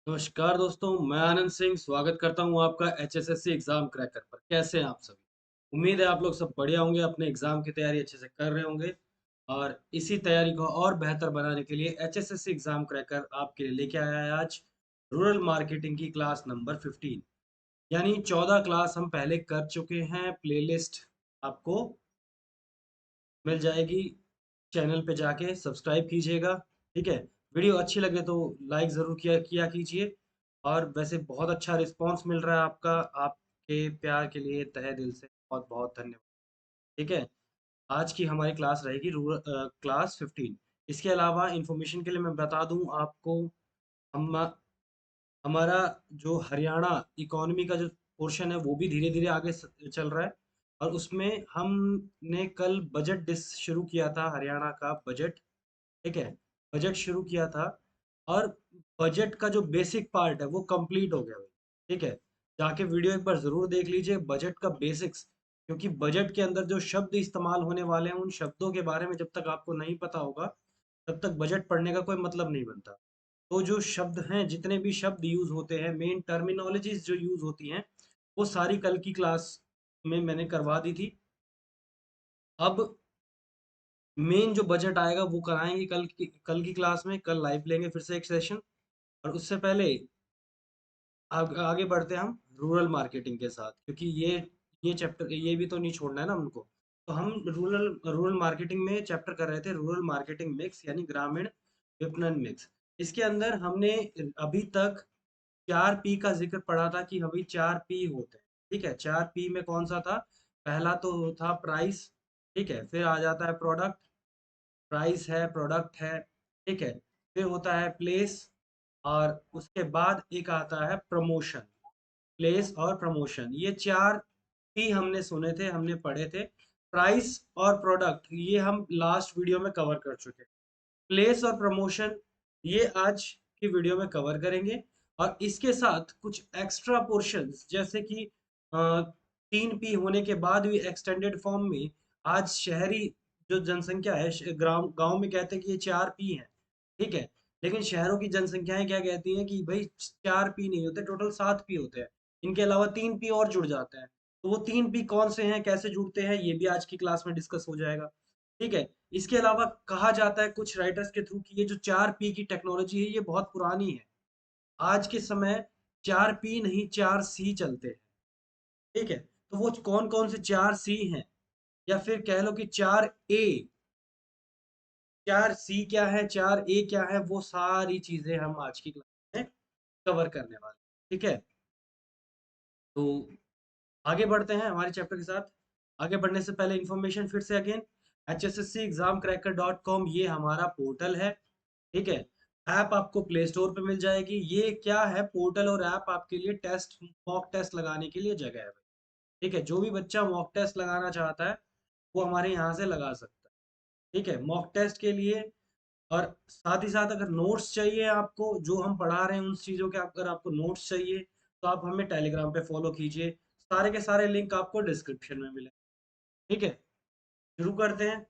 नमस्कार दोस्तों, मैं आनंद सिंह स्वागत करता हूँ आपका एचएसएससी एग्जाम क्रैकर पर। कैसे हैं आप सभी? उम्मीद है आप लोग सब बढ़िया होंगे, अपने एग्जाम की तैयारी अच्छे से कर रहे होंगे और इसी तैयारी को और बेहतर बनाने के लिए एचएसएससी एग्जाम क्रैकर आपके लिए लेके आया है आज रूरल मार्केटिंग की क्लास नंबर 15। यानी 14 क्लास हम पहले कर चुके हैं। प्लेलिस्ट आपको मिल जाएगी, चैनल पे जाके सब्सक्राइब कीजिएगा। ठीक है, वीडियो अच्छी लगे तो लाइक ज़रूर किया किया कीजिए। और वैसे बहुत अच्छा रिस्पांस मिल रहा है आपका, आपके प्यार के लिए तहे दिल से बहुत बहुत धन्यवाद। ठीक है, आज की हमारी क्लास रहेगी क्लास 15। इसके अलावा इंफॉर्मेशन के लिए मैं बता दूं आपको, हम हमारा जो हरियाणा इकोनॉमी का जो पोर्शन है वो भी धीरे धीरे आगे चल रहा है। और उसमें हमने कल बजट डिस शुरू किया था, हरियाणा का बजट। ठीक है, बजट शुरू किया था और बजट का जो बेसिक पार्ट है वो कंप्लीट हो गया भाई। ठीक है, जाके वीडियो एक बार ज़रूर देख लीजिए बजट का बेसिक्स। क्योंकि बजट के अंदर जो शब्द इस्तेमाल होने वाले हैं उन शब्दों के बारे में जब तक आपको नहीं पता होगा तब तक बजट पढ़ने का कोई मतलब नहीं बनता। तो जो शब्द हैं, जितने भी शब्द यूज़ होते हैं, मेन टर्मिनोलॉजीज जो यूज़ होती हैं, वो सारी कल की क्लास में मैंने करवा दी थी। अब मेन जो बजट आएगा वो कराएंगे कल की क्लास में। कल लाइव लेंगे फिर से एक सेशन। और उससे पहले आगे बढ़ते हैं हम रूरल मार्केटिंग के साथ, क्योंकि ये चैप्टर ये भी तो नहीं छोड़ना है ना हमको। तो हम रूरल रूरल मार्केटिंग में चैप्टर कर रहे थे, रूरल मार्केटिंग मिक्स यानी ग्रामीण विपणन मिक्स। इसके अंदर हमने अभी तक 4 पी का जिक्र पढ़ा था कि अभी 4 पी होते हैं। ठीक है, 4 पी में कौन सा था? पहला तो था प्राइस। ठीक है, फिर आ जाता है प्रोडक्ट, प्राइस है, प्रोडक्ट है। ठीक है, फिर होता है प्लेस, और उसके बाद एक आता है प्रमोशन। प्लेस और प्रमोशन, ये 4 पी हमने सुने थे, हमने पढ़े थे। प्राइस और प्रोडक्ट ये हम लास्ट वीडियो में कवर कर चुके हैं। प्लेस और प्रमोशन ये आज की वीडियो में कवर करेंगे। और इसके साथ कुछ एक्स्ट्रा पोर्शंस जैसे कि 3 पी होने के बाद भी एक्सटेंडेड फॉर्म में आज शहरी जो जनसंख्या है, ग्राम गांव में कहते हैं कि ये 4 पी है। ठीक है, लेकिन शहरों की जनसंख्याएं क्या कहती हैं कि भाई 4 पी नहीं होते, टोटल 7 पी होते हैं। इनके अलावा 3 पी और जुड़ जाते हैं। तो वो 3 पी कौन से हैं, कैसे जुड़ते हैं, ये भी आज की क्लास में डिस्कस हो जाएगा। ठीक है, इसके अलावा कहा जाता है कुछ राइटर्स के थ्रू कि ये जो 4 पी की टेक्नोलॉजी है ये बहुत पुरानी है। आज के समय 4 पी नहीं 4 सी चलते हैं। ठीक है, तो वो कौन कौन से 4 सी हैं, या फिर कह लो कि 4 ए। 4 सी क्या है, 4 ए क्या है, वो सारी चीजें हम आज की क्लास में कवर करने वाले हैं। ठीक है, तो आगे बढ़ते हैं हमारे चैप्टर के साथ। आगे बढ़ने से पहले इंफॉर्मेशन फिर से अगेन, hsscexamcracker.com ये हमारा पोर्टल है। ठीक है, ऐप आपको प्ले स्टोर पे मिल जाएगी। ये क्या है, पोर्टल और ऐप आपके लिए टेस्ट, मॉक टेस्ट लगाने के लिए जगह है। ठीक है, जो भी बच्चा मॉक टेस्ट लगाना चाहता है वो हमारे यहाँ से लगा सकता है। ठीक है, मॉक टेस्ट के लिए। और साथ ही साथ अगर नोट्स चाहिए आपको, जो हम पढ़ा रहे हैं उन चीज़ों के अगर आपको नोट्स चाहिए तो आप हमें टेलीग्राम पे फॉलो कीजिए। सारे के सारे लिंक आपको डिस्क्रिप्शन में मिले। ठीक है, शुरू करते हैं।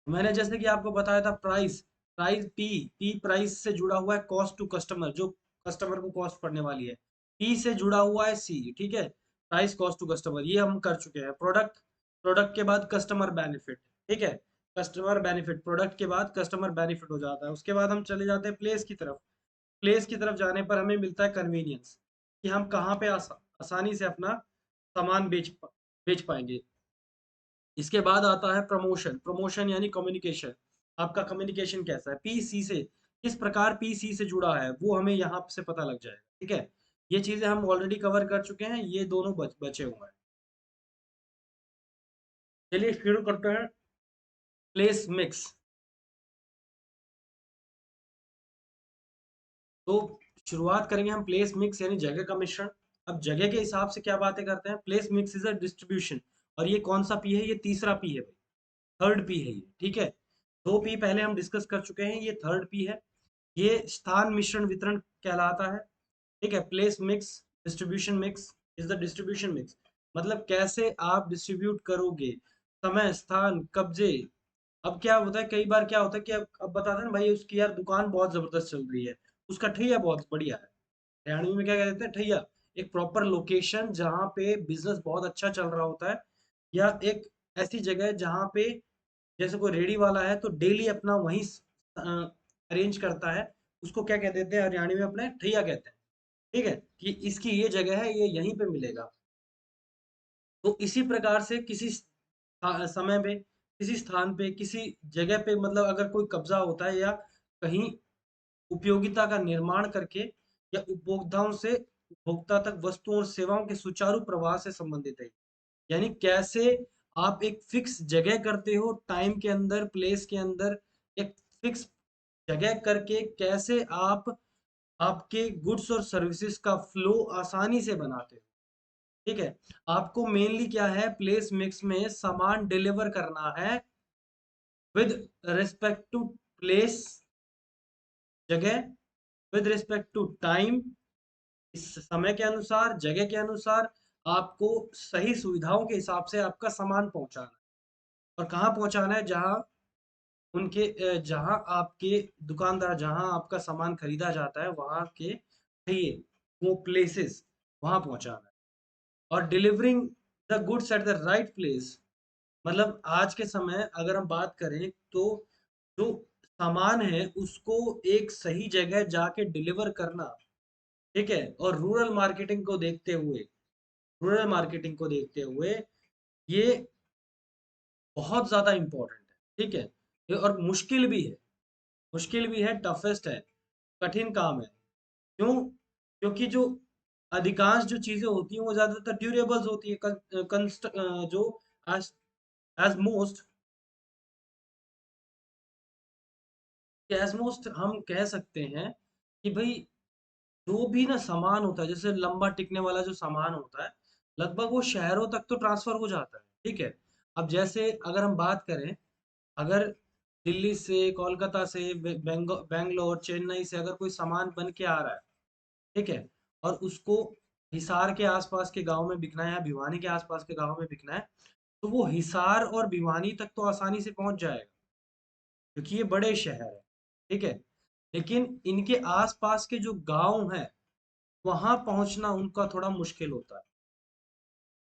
मैंने जैसे कि आपको बताया था price, price P, P price से जुड़ा हुआ है कॉस्ट टू कस्टमर, जो कस्टमर को कॉस्ट पड़ने वाली है। पी से जुड़ा हुआ है सी। ठीक है, प्राइस कॉस्ट टू कस्टमर ये हम कर चुके हैं। प्रोडक्ट, प्रोडक्ट के बाद कस्टमर बेनिफिट। ठीक है, कस्टमर बेनिफिट, प्रोडक्ट के बाद कस्टमर बेनिफिट हो जाता है। उसके बाद हम चले जाते हैं प्लेस की तरफ। प्लेस की तरफ जाने पर हमें मिलता है कन्वीनियंस, कि हम कहाँ पे आसानी से अपना सामान बेच पाएंगे। इसके बाद आता है प्रमोशन। प्रमोशन यानी कम्युनिकेशन, आपका कम्युनिकेशन कैसा है, पीसी से किस प्रकार पीसी से जुड़ा है वो हमें यहाँ से पता लग जाएगा। ठीक है, ये चीजें हम ऑलरेडी कवर कर चुके हैं, ये दोनों बचे हुए हैं। चलिए शुरू करते हैं। Place mix. तो शुरुआत करेंगे हम प्लेस मिक्स यानी जगह का मिश्रण। अब जगह के हिसाब से क्या बातें करते हैं, place mix is a distribution. और ये कौन सा पी है, ये तीसरा पी है भाई, थर्ड पी है ये। ठीक है, 2 पी पहले हम डिस्कस कर चुके हैं, ये थर्ड पी है। ये स्थान मिश्रण वितरण कहलाता है। ठीक है, place mix, distribution mix is the distribution mix. मतलब कैसे आप डिस्ट्रीब्यूट करोगे, समय, स्थान, कब्जे। अब क्या होता है, कई बार क्या होता है कि अब बताते हैं ना भाई उसकी यार दुकान बहुत जबरदस्त चल रही है, उसका ठैया बहुत बढ़िया है। हरियाणवी में क्या कह देते हैं, ठैया। एक प्रॉपर लोकेशन जहाँ पे बिजनेस बहुत अच्छा चल रहा होता है, या एक ऐसी जगह जहाँ पे जैसे कोई रेडी वाला है तो डेली अपना वहीं अरेंज करता है, उसको क्या कह देते हैं हरियाणवी में, अपने ठैया कहते हैं। ठीक है, कि इसकी ये जगह है, ये यहीं पे मिलेगा। तो इसी प्रकार से किसी समय पे, किसी स्थान पे, किसी जगह पे, मतलब अगर कोई कब्जा होता है या कहीं उपयोगिता का निर्माण करके, या उपभोक्ताओं से उपभोक्ता तक वस्तुओं और सेवाओं के सुचारू प्रवाह से संबंधित है। यानी कैसे आप एक फिक्स जगह करते हो, टाइम के अंदर, प्लेस के अंदर, एक फिक्स जगह करके कैसे आप आपके गुड्स और सर्विसेज का फ्लो आसानी से बनाते हो। ठीक है, आपको मेनली क्या है, प्लेस मिक्स में सामान डिलीवर करना है विद रिस्पेक्ट टू प्लेस, जगह, विद रिस्पेक्ट टू टाइम, इस समय के अनुसार, जगह के अनुसार आपको सही सुविधाओं के हिसाब से आपका सामान पहुंचाना है। और कहाँ पहुंचाना है, जहाँ उनके जहाँ आपके दुकानदार, जहाँ आपका सामान खरीदा जाता है, वहाँ के ये वो प्लेसेस, वहाँ पहुंचाना है। और delivering the goods at the right place, मतलब आज के समय अगर हम बात करें तो जो सामान है उसको एक सही जगह जाके डिलीवर करना, ठीक है, और रूरल मार्केटिंग को देखते हुए ये बहुत ज्यादा इम्पोर्टेंट है। ठीक है, ये और मुश्किल भी है, टफेस्ट है, कठिन काम है। क्यों? क्योंकि जो अधिकांश जो चीजें होती हैं वो ज्यादातर ड्यूरेबल्स होती है, जो as as most as most हम कह सकते हैं कि भाई जो भी ना सामान होता है, जैसे लंबा टिकने वाला जो सामान होता है, लगभग वो शहरों तक तो ट्रांसफर हो जाता है। ठीक है, अब जैसे अगर हम बात करें, अगर दिल्ली से, कोलकाता से, बैंगलोर, चेन्नई से अगर कोई सामान बन के आ रहा है, ठीक है, और उसको हिसार के आसपास के गांव में बिकना है या भिवानी के आसपास के गांव में बिकना है, तो वो हिसार और भिवानी तक तो आसानी से पहुंच जाएगा, क्योंकि ये बड़े शहर है। ठीक है, लेकिन इनके आसपास के जो गांव हैं, वहां पहुंचना उनका थोड़ा मुश्किल होता है।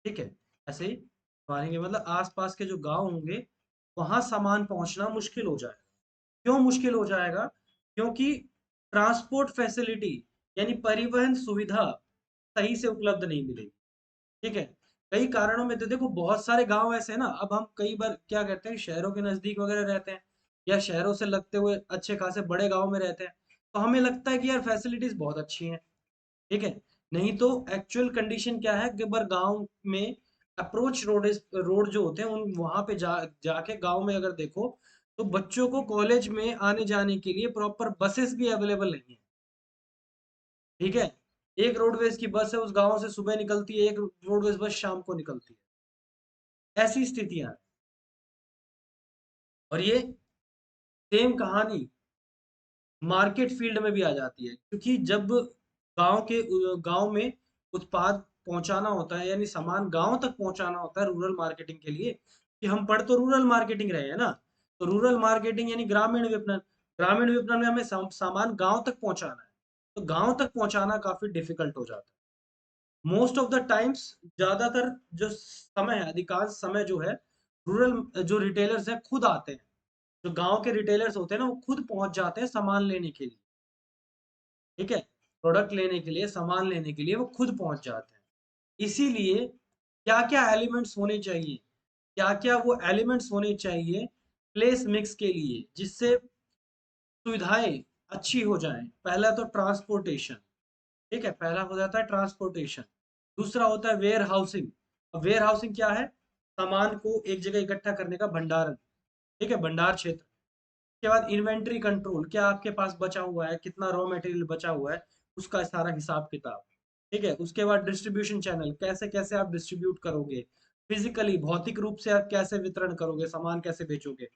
ठीक है, ऐसे ही भिवानी के मतलब आसपास के जो गांव होंगे, वहां सामान पहुंचना मुश्किल हो जाएगा। क्यों मुश्किल हो जाएगा? क्योंकि ट्रांसपोर्ट फैसिलिटी, यानी परिवहन सुविधा सही से उपलब्ध नहीं मिलेगी। ठीक है, कई कारणों में तो देखो, बहुत सारे गांव ऐसे हैं ना, अब हम कई बार क्या करते हैं, शहरों के नजदीक वगैरह रहते हैं, या शहरों से लगते हुए अच्छे खासे बड़े गांव में रहते हैं, तो हमें लगता है कि यार फैसिलिटीज बहुत अच्छी हैं। ठीक है, नहीं तो एक्चुअल कंडीशन क्या है कि बार गांव में अप्रोच रोड जो होते हैं, उन वहां पे जाके गांव में अगर देखो, तो बच्चों को कॉलेज में आने जाने के लिए प्रॉपर बसेस भी अवेलेबल नहीं है। ठीक है, एक रोडवेज की बस है, उस गांव से सुबह निकलती है, एक रोडवेज बस शाम को निकलती है। ऐसी स्थितियां हैं। और ये सेम कहानी मार्केट फील्ड में भी आ जाती है, क्योंकि जब गांव में उत्पाद पहुंचाना होता है, यानी सामान गांव तक पहुंचाना होता है रूरल मार्केटिंग के लिए, कि हम पढ़ तो रूरल मार्केटिंग रहे हैं ना, तो रूरल मार्केटिंग यानी ग्रामीण विपणन में हमें सामान गांव तक पहुंचाना है, तो गांव तक पहुंचाना काफी डिफिकल्ट हो जाता है मोस्ट ऑफ द टाइम्स। ज्यादातर जो समय है, अधिकांश समय जो है, रूरल जो रिटेलर्स हैं खुद आते हैं, जो गांव के रिटेलर्स होते हैं ना, वो खुद पहुंच जाते हैं सामान लेने के लिए। ठीक है, प्रोडक्ट लेने के लिए, सामान लेने के लिए वो खुद पहुंच जाते हैं। इसीलिए क्या क्या एलिमेंट्स होने चाहिए, क्या क्या वो एलिमेंट्स होने चाहिए प्लेस मिक्स के लिए, जिससे सुविधाएं अच्छी हो जाएं। पहला तो ट्रांसपोर्टेशन। ठीक है, पहला हो जाता है ट्रांसपोर्टेशन। दूसरा होता है वेयर हाउसिंग। अब वेयर हाउसिंग क्या है? सामान को एक जगह इकट्ठा करने का भंडारण। ठीक है, भंडार क्षेत्र। उसके बाद इन्वेंट्री कंट्रोल, क्या आपके पास बचा हुआ है, कितना रॉ मटेरियल बचा हुआ है, उसका सारा हिसाब किताब। ठीक है, उसके बाद डिस्ट्रीब्यूशन चैनल, कैसे कैसे आप डिस्ट्रीब्यूट करोगे, फिजिकली भौतिक रूप से आप कैसे वितरण करोगे, सामान कैसे बेचोगे।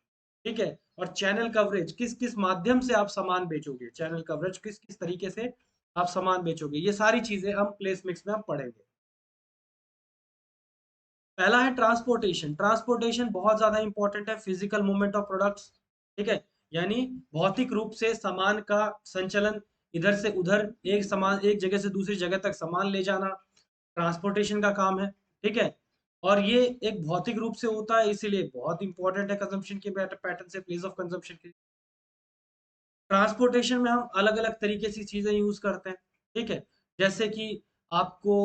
ठीक है, और चैनल कवरेज, किस किस माध्यम से आप सामान बेचोगे, चैनल कवरेज किस किस तरीके से आप सामान बेचोगे, ये सारी चीजें हम प्लेस मिक्स में आप पढ़ेंगे। पहला है ट्रांसपोर्टेशन। ट्रांसपोर्टेशन बहुत ज्यादा इंपॉर्टेंट है, फिजिकल मूवमेंट ऑफ प्रोडक्ट्स। ठीक है, यानी भौतिक रूप से सामान का संचलन इधर से उधर एक जगह से दूसरी जगह तक सामान ले जाना ट्रांसपोर्टेशन का काम है। ठीक है, और ये एक भौतिक रूप से होता है, इसीलिए बहुत इंपॉर्टेंट है कंजम्पशन के पैटर्न से प्लेस ऑफ कंजम्पशन के। ट्रांसपोर्टेशन में हम अलग अलग तरीके से चीजें यूज करते हैं। ठीक है, जैसे कि आपको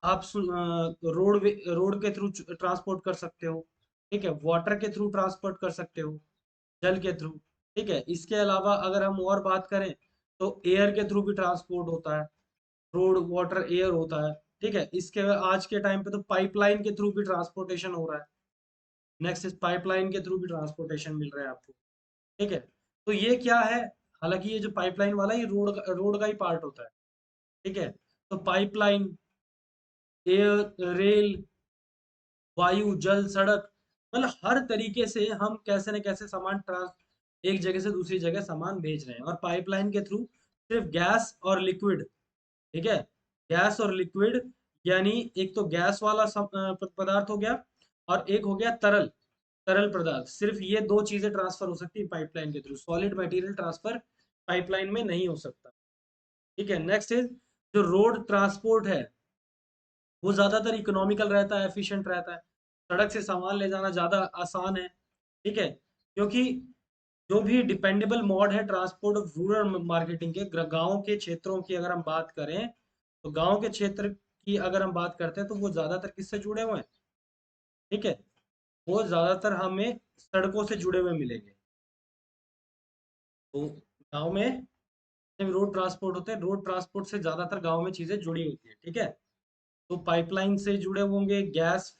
आप रोड के थ्रू ट्रांसपोर्ट कर सकते हो। ठीक है, वाटर के थ्रू ट्रांसपोर्ट कर सकते हो, जल के थ्रू। ठीक है, इसके अलावा अगर हम और बात करें तो एयर के थ्रू भी ट्रांसपोर्ट होता है, रोड वाटर एयर होता है। ठीक है, इसके आज के टाइम पे तो पाइपलाइन के थ्रू भी ट्रांसपोर्टेशन हो रहा है। नेक्स्ट इस पाइपलाइन के थ्रू भी ट्रांसपोर्टेशन मिल रहा है आपको। ठीक है, तो ये क्या है, हालांकि ये जो पाइपलाइन वाला ये रोड का ही पार्ट होता है। ठीक है, तो पाइपलाइन, एयर, रेल, वायु, जल, सड़क, मतलब हर तरीके से हम कैसे न कैसे सामान ट्रांस एक जगह से दूसरी जगह सामान भेज रहे हैं। और पाइपलाइन के थ्रू सिर्फ गैस और लिक्विड। ठीक है, गैस और लिक्विड, यानी एक तो गैस वाला पदार्थ हो गया और एक हो गया तरल तरल पदार्थ। सिर्फ ये दो चीजें ट्रांसफर हो सकती है पाइपलाइन के through, solid material transfer pipeline में नहीं हो सकता। ठीक है, नेक्स्ट इज जो रोड ट्रांसपोर्ट है वो ज्यादातर इकोनॉमिकल रहता है, एफिशिएंट रहता है। सड़क से सामान ले जाना ज्यादा आसान है। ठीक है, क्योंकि जो भी डिपेंडेबल मोड है ट्रांसपोर्ट ऑफ रूरल मार्केटिंग के, गांव के क्षेत्रों की अगर हम बात करें तो गांव के क्षेत्र की अगर हम बात करते हैं तो वो ज्यादातर किससे जुड़े हुए हैं। ठीक है, वो ज्यादातर हमें सड़कों से जुड़े हुए मिलेंगे। तो गांव में जब रोड ट्रांसपोर्ट होते हैं, रोड ट्रांसपोर्ट से ज्यादातर गांव में चीजें जुड़ी होती है। ठीक है, तो पाइपलाइन से जुड़े होंगे, गैस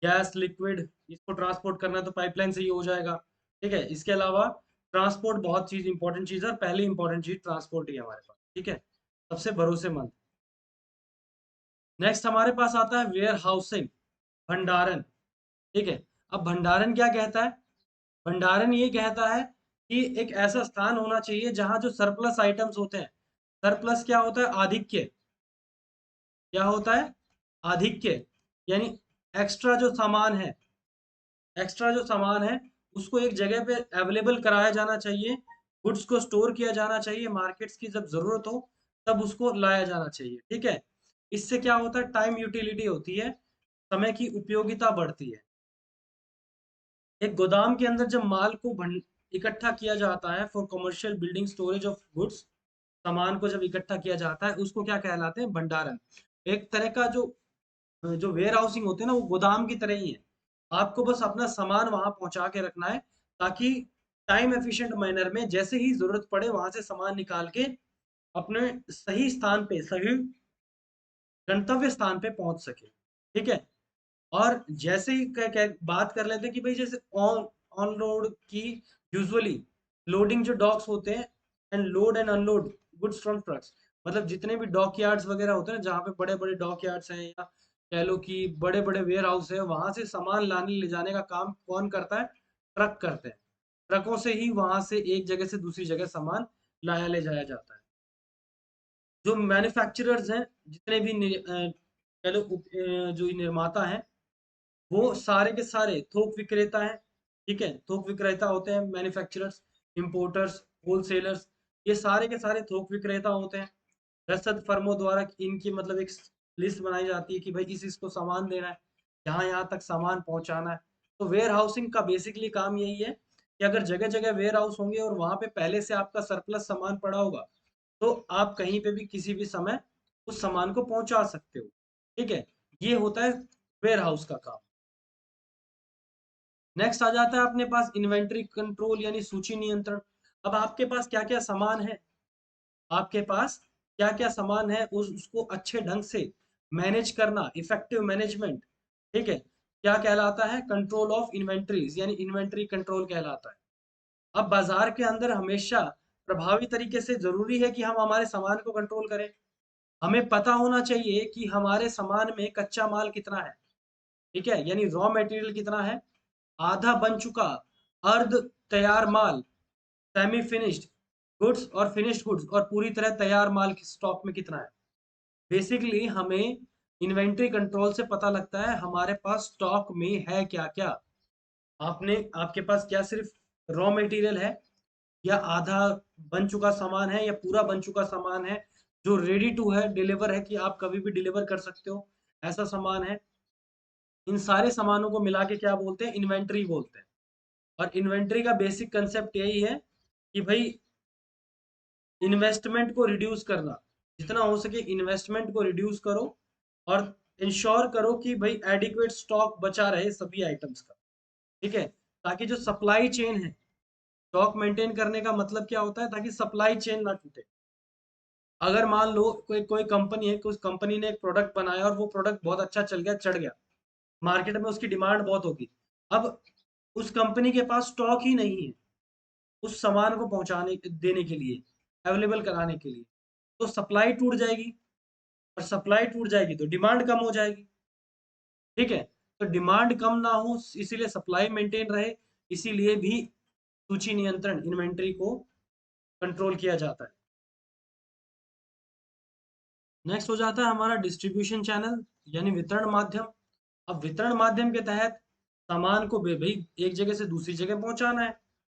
गैस लिक्विड, इसको ट्रांसपोर्ट करना है तो पाइपलाइन से ही हो जाएगा। ठीक है, इसके अलावा ट्रांसपोर्ट बहुत चीज इंपॉर्टेंट चीज है, और पहली इंपॉर्टेंट चीज ट्रांसपोर्ट ही है हमारे पास। ठीक है, सबसे भरोसेमंद। नेक्स्ट हमारे पास आता है वेयर हाउसिंग, भंडारण। ठीक है, अब भंडारण क्या कहता है, भंडारण ये कहता है कि एक ऐसा स्थान होना चाहिए जहां जो सरप्लस आइटम्स होते हैं, सरप्लस क्या होता है, आधिक्य। क्या होता है, आधिक्य, यानी एक्स्ट्रा जो सामान है, एक्स्ट्रा जो सामान है उसको एक जगह पे अवेलेबल कराया जाना चाहिए, गुड्स को स्टोर किया जाना चाहिए, मार्केट्स की जब जरूरत हो तब उसको लाया जाना चाहिए। ठीक है, इससे क्या होता है, टाइम यूटिलिटी होती है, समय की उपयोगिता बढ़ती है। एक गोदाम के अंदर जब माल को इकट्ठा किया जाता है for commercial building storage of goods, सामान को जब इकट्ठा किया जाता है उसको क्या कहलाते हैं, भंडारण। एक तरह का जो जो वेयर हाउसिंग होते हैं ना वो गोदाम की तरह ही है। आपको बस अपना सामान वहां पहुंचा के रखना है, ताकि टाइम एफिशिएंट मैनर में जैसे ही जरूरत पड़े वहां से सामान निकाल के अपने सही स्थान पे, सही गंतव्य स्थान पे पहुंच सके। ठीक है, और जैसे ही बात कर लेते हैं कि भाई जैसे ऑन ऑन रोड की यूजुअली लोडिंग जो डॉक्स होते हैं, and load and unload goods from trucks, मतलब जितने भी डॉक यार्ड्स वगैरह होते हैं जहाँ पे बड़े बड़े डॉक यार्ड्स हैं, या कह लो कि बड़े बड़े वेयर हाउस है, वहां से सामान लाने ले जाने का काम कौन करता है, ट्रक करते हैं। ट्रकों से ही वहां से एक जगह से दूसरी जगह सामान लाया ले जाया जाता है। जो मैन्युफैक्चरर्स हैं, जितने भी कह लो जो निर्माता हैं, वो सारे के सारे थोक विक्रेता हैं। ठीक है, थोक विक्रेता होते हैं मैन्युफैक्चरर्स, इंपोर्टर्स, होलसेलर्स, ये सारे के सारे थोक विक्रेता होते हैं। रसद फर्मों द्वारा इनकी मतलब एक लिस्ट बनाई जाती है कि भाई इस इसको सामान देना है, यहाँ यहाँ तक सामान पहुंचाना है। तो वेयर हाउसिंग का बेसिकली काम यही है कि अगर जगह जगह वेयर हाउस होंगे और वहां पे पहले से आपका सरप्लस सामान पड़ा होगा, तो आप कहीं पे भी किसी भी समय उस सामान को पहुंचा सकते हो। ठीक है, ये होता है वेयर हाउस का काम। नेक्स्ट आ जाता है अपने पास इन्वेंट्री कंट्रोल, यानी सूची नियंत्रण। अब आपके पास क्या क्या सामान है, आपके पास क्या क्या सामान है उसको अच्छे ढंग से मैनेज करना, इफेक्टिव मैनेजमेंट। ठीक है, क्या कहलाता है, कंट्रोल ऑफ इन्वेंट्रीज, यानी इन्वेंट्री कंट्रोल कहलाता है। अब बाजार के अंदर हमेशा प्रभावी तरीके से जरूरी है कि हम हमारे सामान को कंट्रोल करें। हमें पता होना चाहिए कि हमारे सामान में कच्चा माल कितना है। ठीक है, यानी रॉ मटेरियल कितना है, आधा बन चुका, अर्ध तैयार माल, सेमी फिनिश्ड गुड्स और फिनिश्ड गुड्स, और पूरी तरह तैयार माल की स्टॉक में कितना है। बेसिकली हमें इन्वेंट्री कंट्रोल से पता लगता है हमारे पास स्टॉक में है क्या क्या। आपने आपके पास क्या सिर्फ रॉ मटेरियल है, या आधा बन चुका सामान है या पूरा बन चुका सामान है जो रेडी टू है डिलीवर है कि आप कभी भी डिलीवर कर सकते हो, ऐसा सामान है। इन सारे सामानों को मिला के क्या बोलते हैं, इन्वेंट्री बोलते हैं। और इन्वेंट्री का बेसिक कंसेप्ट यही है कि भाई इन्वेस्टमेंट को रिड्यूस करना, जितना हो सके इन्वेस्टमेंट को रिड्यूस करो और इंश्योर करो कि भाई एडिक्वेट स्टॉक बचा रहे सभी आइटम्स का। ठीक है, ताकि जो सप्लाई चेन है, स्टॉक मेंटेन करने का मतलब क्या होता है, ताकि सप्लाई चेन ना टूटे। अगर मान लो कोई कोई कंपनी है, उस कंपनी ने एक प्रोडक्ट बनाया और वो प्रोडक्ट बहुत अच्छा चल गया, चढ़ गया, मार्केट में उसकी डिमांड बहुत होगी। अब उस कंपनी के पास स्टॉक ही नहीं है उस सामान को पहुंचाने देने के लिए, अवेलेबल कराने के लिए, तो सप्लाई टूट जाएगी। और सप्लाई टूट जाएगी तो डिमांड कम हो जाएगी। ठीक है, तो डिमांड कम ना हो इसीलिए सप्लाई मेंटेन रहे, इसीलिए भी सूची नियंत्रण इन्वेंट्री को कंट्रोल किया जाता है। नेक्स्ट हो जाता है हमारा डिस्ट्रीब्यूशन चैनल, यानी वितरण माध्यम। अब वितरण माध्यम के तहत सामान को भाई एक जगह से दूसरी जगह पहुंचाना है।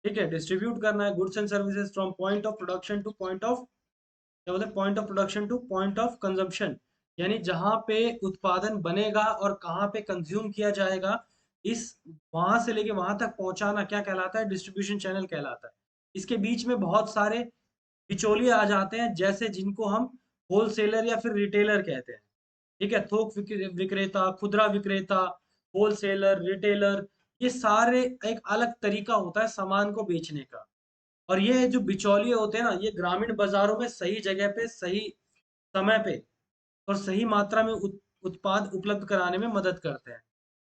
ठीक है, डिस्ट्रीब्यूट करना है goods and services from point of production two point of, क्या बोलते हैं, point of production two point of consumption. यानी जहां पे उत्पादन बनेगा और कहाँ पे कंज्यूम किया जाएगा, इस वहां से लेके वहां तक पहुंचाना क्या कहलाता है, डिस्ट्रीब्यूशन चैनल कहलाता है। इसके बीच में बहुत सारे बिचौलिए आ जाते हैं, जैसे जिनको हम होलसेलर या फिर रिटेलर कहते हैं। ठीक है, थोक विक्रेता, खुदरा विक्रेता, होलसेलर, रिटेलर, ये सारे एक अलग तरीका होता है सामान को बेचने का। और ये जो बिचौलिए होते हैं ना, ये ग्रामीण बाजारों में सही जगह पे सही समय पे और सही मात्रा में उत्पाद उपलब्ध कराने में मदद करते हैं।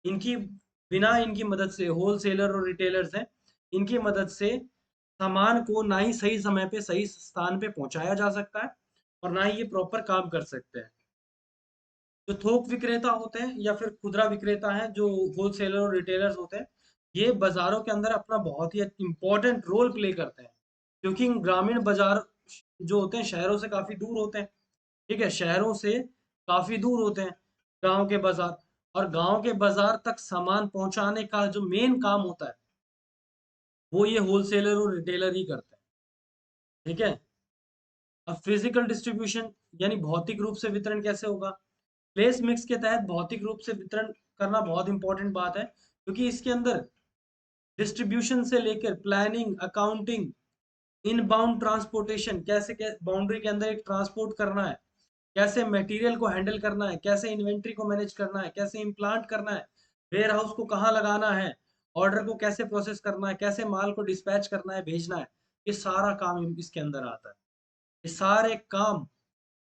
इनकी बिना इनकी मदद से, होलसेलर और रिटेलर्स हैं, इनकी मदद से सामान को ना ही सही समय पे सही स्थान पे पहुंचाया जा सकता है और ना ही ये प्रॉपर काम कर सकते हैं। जो थोक विक्रेता होते हैं या फिर खुदरा विक्रेता हैं, जो होलसेलर और रिटेलर्स होते हैं, ये बाजारों के अंदर अपना बहुत ही इंपॉर्टेंट रोल प्ले करते हैं। क्योंकि ग्रामीण बाजार जो होते हैं शहरों से काफी दूर होते हैं। ठीक है, शहरों से काफी दूर होते हैं गांव के बाजार, और गांव के बाजार तक सामान पहुंचाने का जो मेन काम होता है वो ये होलसेलर और रिटेलर ही करते हैं। ठीक है, अब फिजिकल डिस्ट्रीब्यूशन यानी भौतिक रूप से वितरण कैसे होगा। प्लेस मिक्स के तहत भौतिक रूप से वितरण करना बहुत इंपॉर्टेंट बात है, क्योंकि इसके अंदर डिस्ट्रीब्यूशन से लेकर प्लानिंग, अकाउंटिंग, इनबाउंड ट्रांसपोर्टेशन, कैसे बाउंड्री के अंदर एक ट्रांसपोर्ट करना है, कैसे मटेरियल को हैंडल करना है, कैसे इन्वेंट्री को मैनेज करना है, कैसे इम्प्लांट करना है, वेयर हाउस को कहाँ लगाना है, ऑर्डर को कैसे प्रोसेस करना है, कैसे माल को डिस्पैच करना है, भेजना है, ये सारा काम इसके अंदर आता है। ये सारे काम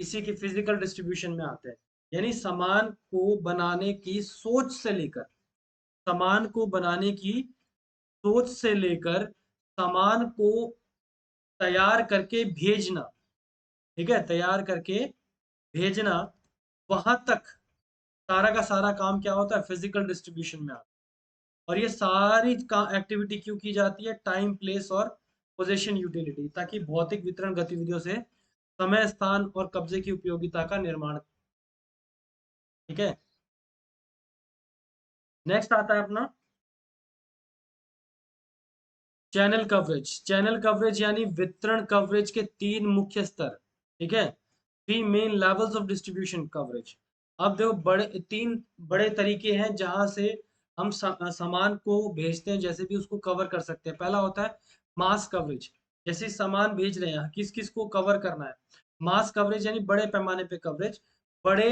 इसी के फिजिकल डिस्ट्रीब्यूशन में आते हैं। यानी सामान को बनाने की सोच से लेकर, सामान को बनाने की सोच से लेकर सामान को तैयार करके भेजना, ठीक है, तैयार करके भेजना, वहां तक सारा का सारा काम क्या होता है, फिजिकल डिस्ट्रीब्यूशन में आता है। और ये सारी एक्टिविटी क्यों की जाती है, टाइम, प्लेस और पोजीशन यूटिलिटी, ताकि भौतिक वितरण गतिविधियों से समय, स्थान और कब्जे की उपयोगिता का निर्माण। ठीक है, नेक्स्ट आता है अपना चैनल कवरेज। चैनल कवरेज यानी वितरण कवरेज के तीन मुख्य स्तर। ठीक है, three main levels of distribution coverage. अब देखो, बड़े तीन बड़े तरीके हैं जहां से हम सामान को भेजते हैं, जैसे भी उसको कवर कर सकते हैं। पहला होता है मास कवरेज, जैसे सामान भेज रहे हैं, किस किस को कवर करना है। मास कवरेज यानी बड़े पैमाने पे कवरेज, बड़े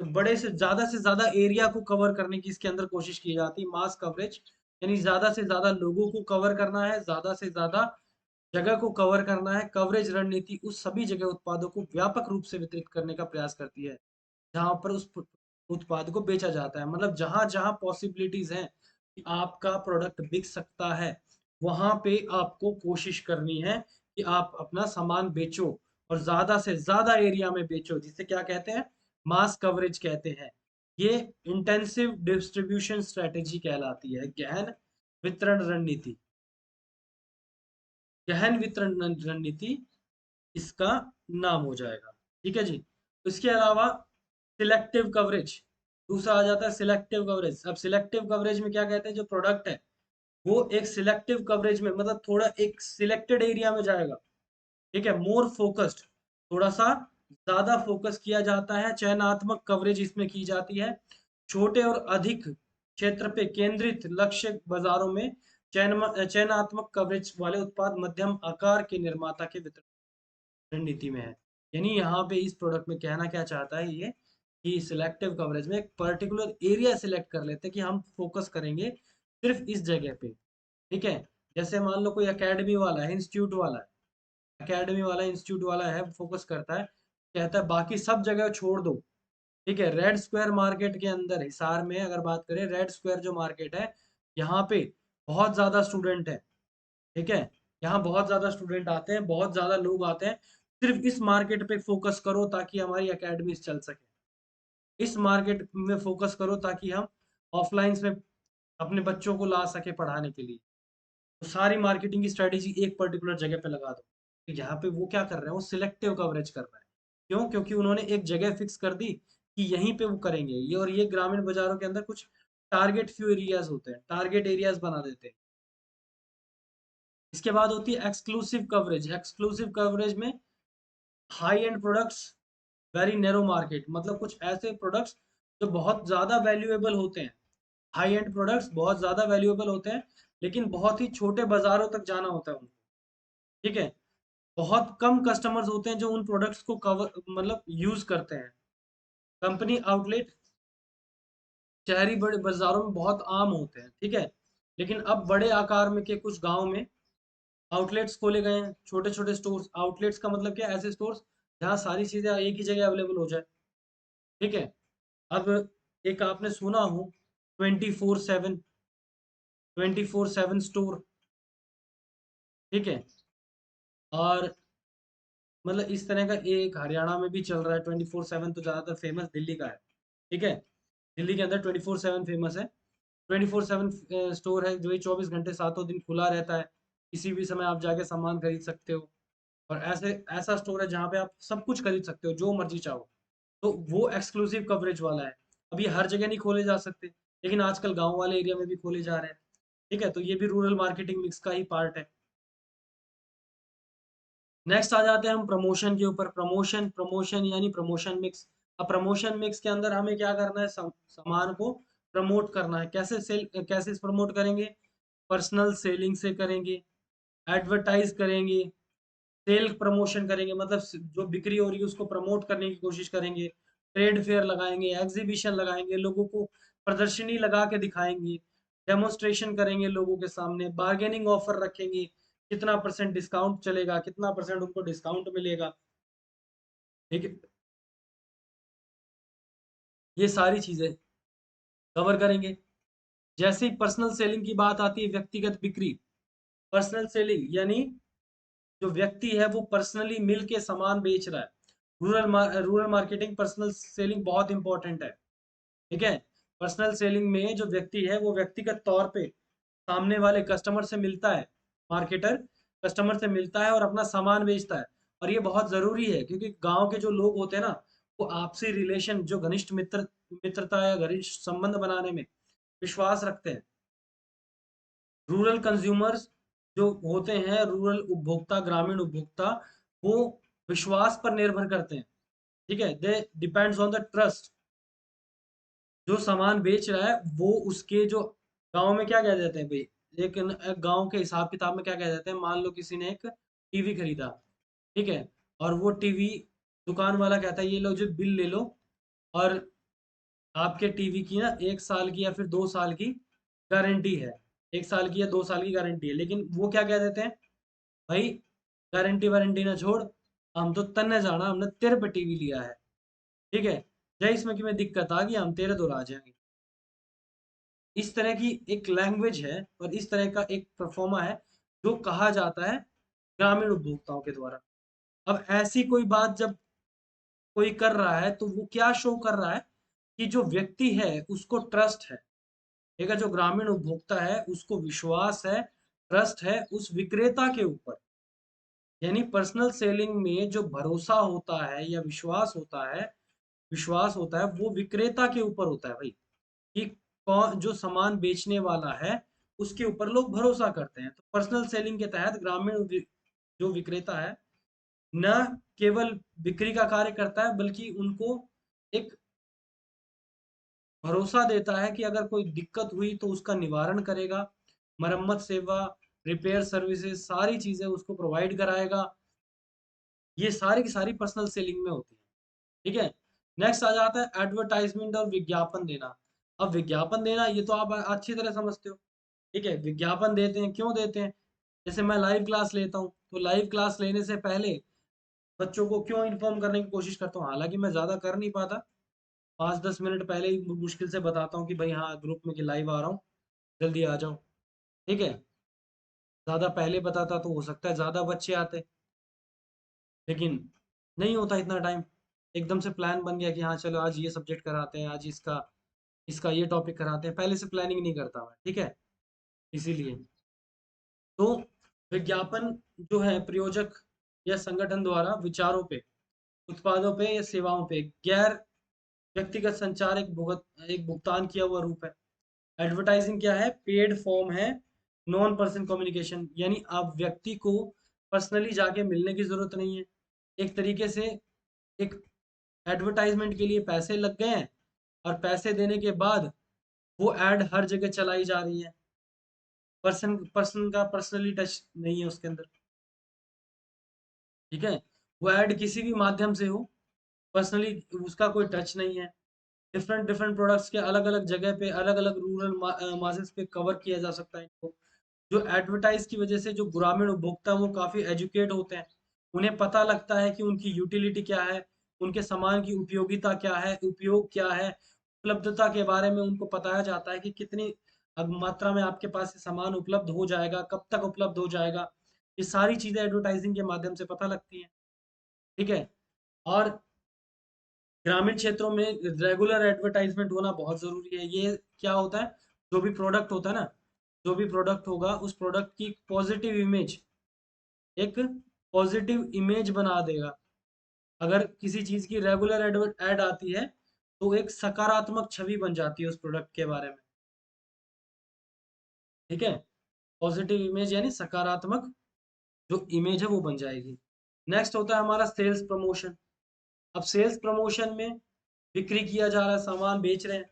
बड़े से ज्यादा एरिया को कवर करने की इसके अंदर कोशिश की जाती है। मास कवरेज यानी ज्यादा से ज्यादा लोगों को कवर करना है, ज्यादा से ज्यादा जगह को कवर करना है। कवरेज रणनीति उस सभी जगह उत्पादों को व्यापक रूप से वितरित करने का प्रयास करती है जहां पर उस उत्पाद को बेचा जाता है। मतलब जहां जहां पॉसिबिलिटीज हैं कि आपका प्रोडक्ट बिक सकता है, वहां पे आपको कोशिश करनी है कि आप अपना सामान बेचो और ज्यादा से ज्यादा एरिया में बेचो, जिसे क्या कहते हैं, मास कवरेज कहते हैं। ये इंटेंसिव डिस्ट्रीब्यूशन स्ट्रेटेजी कहलाती है, गहन वितरण रणनीति। गहन वितरण रणनीति इसका नाम हो जाएगा। ठीक है जी, इसके अलावा सिलेक्टिव कवरेज दूसरा आ जाता है, सिलेक्टिव कवरेज। अब सिलेक्टिव कवरेज में क्या कहते हैं, जो प्रोडक्ट है वो एक सिलेक्टिव कवरेज में, मतलब थोड़ा एक सिलेक्टेड एरिया में जाएगा। ठीक है, मोर फोकस्ड, थोड़ा सा ज्यादा फोकस किया जाता है, चयनात्मक कवरेज इसमें की जाती है। छोटे और अधिक क्षेत्र पे केंद्रित लक्ष्य बाजारों में चयनात्मक कवरेज वाले उत्पाद मध्यम आकार के निर्माता के वितरण रणनीति में है। यानी यहाँ पे इस प्रोडक्ट में कहना क्या चाहता है ये, कि सिलेक्टिव कवरेज में एक पर्टिकुलर एरिया सिलेक्ट कर लेते हैं कि हम फोकस करेंगे सिर्फ इस जगह पे। ठीक है, जैसे मान लो कोई एकेडमी वाला है, इंस्टीट्यूट वाला है, एकेडमी वाला इंस्टीट्यूट वाला है, फोकस करता है, कहता है बाकी सब जगह छोड़ दो। ठीक है, रेड स्क्वायर मार्केट के अंदर हिसार में अगर बात करें, रेड स्क्वायर जो मार्केट है, यहाँ पे बहुत ज्यादा स्टूडेंट है। ठीक है, यहाँ बहुत ज्यादा स्टूडेंट आते हैं, बहुत ज्यादा लोग आते हैं, सिर्फ इस मार्केट पे फोकस करो ताकि हमारी एकेडमी चल सके। इस मार्केट में फोकस करो ताकि हम ऑफलाइन में अपने बच्चों को ला सके पढ़ाने के लिए। तो सारी मार्केटिंग की स्ट्रेटेजी एक पर्टिकुलर जगह पे लगा दो। तो यहाँ पे वो क्या कर रहे हैं, वो सिलेक्टिव कवरेज कर रहा है। क्यों? क्योंकि उन्होंने एक जगह फिक्स कर दी कि यहीं पे वो करेंगे ये, और ये ग्रामीण बाजारों के अंदर कुछ टारगेट फ्यू एरियाज होते हैं, टारगेट एरियाज बना देते हैं। इसके बाद होती है एक्सक्लूसिव कवरेज। एक्सक्लूसिव कवरेज में high and products, very narrow market, मतलब कुछ ऐसे प्रोडक्ट्स जो बहुत ज्यादा वैल्यूएबल होते हैं। हाई एंड प्रोडक्ट्स बहुत ज्यादा वैल्यूएबल होते हैं, लेकिन बहुत ही छोटे बाजारों तक जाना होता है उनको। ठीक है, बहुत कम कस्टमर्स होते हैं जो उन प्रोडक्ट्स को कवर, मतलब यूज करते हैं। कंपनी आउटलेट शहरी बड़े बाजारों में बहुत आम होते हैं। ठीक है, लेकिन अब बड़े आकार में के कुछ गांव में आउटलेट्स खोले गए हैं, छोटे छोटे स्टोर्स। आउटलेट्स का मतलब क्या? ऐसे स्टोर्स जहाँ सारी चीजें एक ही जगह अवेलेबल हो जाए। ठीक है, अब एक आपने सुना हो 24/7, 24/7 स्टोर। ठीक है, और मतलब इस तरह का एक हरियाणा में भी चल रहा है 24/7, तो ज्यादातर फेमस दिल्ली का है। ठीक है, दिल्ली के अंदर 24/7 फेमस है। 24/7 स्टोर है जो ये 24 घंटे सातों दिन खुला रहता है। किसी भी समय आप जाके सामान खरीद सकते हो। और ऐसे ऐसा स्टोर है जहाँ पे आप सब कुछ खरीद सकते हो जो मर्जी चाहो। तो वो एक्सक्लूसिव कवरेज वाला है। अभी हर जगह नहीं खोले जा सकते, लेकिन आजकल गांव वाले एरिया में भी खोले जा रहे हैं। ठीक है, तो ये भी रूरल मार्केटिंग मिक्स का ही पार्ट है। नेक्स्ट आ जाते हैं हम प्रमोशन के ऊपर। प्रमोशन, प्रमोशन यानी प्रमोशन मिक्स। अब प्रमोशन मिक्स के अंदर हमें क्या करना है, सामान को प्रमोट करना है। कैसे सेल, कैसे प्रमोट करेंगे? पर्सनल सेलिंग से करेंगे, एडवर्टाइज करेंगे, सेल प्रमोशन करेंगे, मतलब जो बिक्री हो रही है उसको प्रमोट करने की कोशिश करेंगे। ट्रेड फेयर लगाएंगे, एग्जीबिशन लगाएंगे, लोगों को प्रदर्शनी लगा के दिखाएंगे, डेमोन्स्ट्रेशन करेंगे लोगों के सामने, बार्गेनिंग ऑफर रखेंगे, कितना परसेंट डिस्काउंट चलेगा, कितना परसेंट उनको डिस्काउंट मिलेगा। ठीक है, ये सारी चीजें कवर करेंगे। जैसे ही पर्सनल सेलिंग की बात आती है, व्यक्तिगत बिक्री। पर्सनल सेलिंग यानी जो व्यक्ति है वो पर्सनली मिल के सामान बेच रहा है। रूरल मार्केटिंग पर्सनल सेलिंग बहुत इंपॉर्टेंट है। ठीक है, पर्सनल सेलिंग में जो व्यक्ति है वो व्यक्तिगत तौर पे सामने वाले कस्टमर से मिलता है। मार्केटर कस्टमर से मिलता है और अपना सामान बेचता है। और ये बहुत जरूरी है, क्योंकि गांव के जो लोग होते हैं ना, वो आपसी रिलेशन, जो घनिष्ठ मित्रता या घनिष्ठ संबंध बनाने में विश्वास रखते हैं। रूरल कंज्यूमर्स जो होते हैं, रूरल उपभोक्ता, ग्रामीण उपभोक्ता, वो विश्वास पर निर्भर करते हैं। ठीक है, दे डिपेंड्स ऑन द ट्रस्ट। जो सामान बेच रहा है वो उसके जो गांव में क्या कह देते हैं भाई, लेकिन गांव के हिसाब किताब में क्या कह देते हैं, मान लो किसी ने एक टीवी खरीदा। ठीक है, और वो टीवी दुकान वाला कहता है ये लो जो बिल ले लो, और आपके टीवी की ना 1 साल की या फिर 2 साल की गारंटी है। 1 साल की या 2 साल की गारंटी है, लेकिन वो क्या कह देते हैं, भाई गारंटी वारंटी ना छोड़, हम तो तन्ने जाना, हमने तेरे पे टीवी लिया है। ठीक है, जय इसमें कि मैं दिक्कत आ गई, हम तेरे तो आ जाएंगे। इस तरह की एक लैंग्वेज है और इस तरह का एक परफॉर्मा है जो कहा जाता है ग्रामीण उपभोक्ताओं के द्वारा। अब ऐसी कोई बात जब कोई कर रहा है तो वो क्या शो कर रहा है, कि जो व्यक्ति है उसको ट्रस्ट है। ठीक है, जो ग्रामीण उपभोक्ता है उसको विश्वास है, ट्रस्ट है उस विक्रेता के ऊपर। यानी पर्सनल सेलिंग में जो भरोसा होता है या विश्वास होता है वो विक्रेता के ऊपर होता है भाई, कि कौन जो सामान बेचने वाला है उसके ऊपर लोग भरोसा करते हैं। तो पर्सनल सेलिंग के तहत ग्रामीण जो विक्रेता है न केवल बिक्री का कार्य करता है बल्कि उनको एक भरोसा देता है कि अगर कोई दिक्कत हुई तो उसका निवारण करेगा, मरम्मत सेवा, रिपेयर सर्विसेज सारी चीजें उसको प्रोवाइड कराएगा। ये सारी की सारी पर्सनल सेलिंग में होती है। ठीक है। नेक्स्ट आ जाता है एडवर्टाइजमेंट और विज्ञापन देना। अब विज्ञापन देना ये तो आप अच्छी तरह समझते हो। ठीक है, विज्ञापन देते हैं, क्यों देते हैं? जैसे मैं लाइव क्लास लेता हूँ तो लाइव क्लास लेने से पहले बच्चों को क्यों इन्फॉर्म करने की कोशिश करता हूँ, हालांकि मैं ज्यादा कर नहीं पाता, 5-10 मिनट पहले ही मुश्किल से बताता हूँ कि भाई हाँ ग्रुप में कि लाइव आ रहा हूँ, जल्दी आ जाओ। ठीक है, ज्यादा पहले बताता तो हो सकता है ज्यादा बच्चे आते, लेकिन नहीं होता इतना टाइम। एकदम से प्लान बन गया कि हाँ चलो आज ये सब्जेक्ट कराते हैं, आज इसका इसका ये टॉपिक कराते हैं, पहले से प्लानिंग नहीं करता मैं। ठीक है, इसीलिए तो विज्ञापन जो है प्रयोजक या संगठन द्वारा विचारों पे, उत्पादों पे या सेवाओं पे गैर व्यक्तिगत संचार एक भुगतान किया हुआ रूप है। एडवर्टाइजिंग क्या है? पेड फॉर्म है, नॉन पर्सन कम्युनिकेशन, यानी आप व्यक्ति को पर्सनली जाके मिलने की जरूरत नहीं है। एक तरीके से एक एडवर्टाइजमेंट के लिए पैसे लग गए हैं और पैसे देने के बाद वो एड हर जगह चलाई जा रही है। पर्सन पर्सन का पर्सनली टच नहीं है उसके अंदर। ठीक है, वो ऐड किसी भी माध्यम से हो, पर्सनली उसका कोई टच नहीं है। डिफरेंट डिफरेंट प्रोडक्ट्स के अलग अलग जगह पे अलग अलग रूरल मासेस पे कवर किया जा सकता है इनको। जो एडवर्टाइज की वजह से जो ग्रामीण उपभोक्ता वो काफी एजुकेट होते हैं, उन्हें पता लगता है कि उनकी यूटिलिटी क्या है, उनके सामान की उपयोगिता क्या है, उपयोग क्या है, उपलब्धता के बारे में उनको बताया जाता है कि कितनी अब मात्रा में आपके पास ये सामान उपलब्ध हो जाएगा, कब तक उपलब्ध हो जाएगा। ये सारी चीजें एडवर्टाइजिंग के माध्यम से पता लगती हैं। ठीक है, और ग्रामीण क्षेत्रों में रेगुलर एडवर्टाइजमेंट होना बहुत जरूरी है। ये क्या होता है, जो भी प्रोडक्ट होता है ना, जो भी प्रोडक्ट होगा उस प्रोडक्ट की पॉजिटिव इमेज, एक पॉजिटिव इमेज बना देगा। अगर किसी चीज की रेगुलर एड आती है तो एक सकारात्मक छवि बन जाती है उस प्रोडक्ट के बारे में। ठीक है, पॉजिटिव इमेज यानी सकारात्मक जो इमेज है वो बन जाएगी। नेक्स्ट होता है हमारा सेल्स प्रमोशन। अब सेल्स प्रमोशन में बिक्री किया जा रहा है, सामान बेच रहे हैं।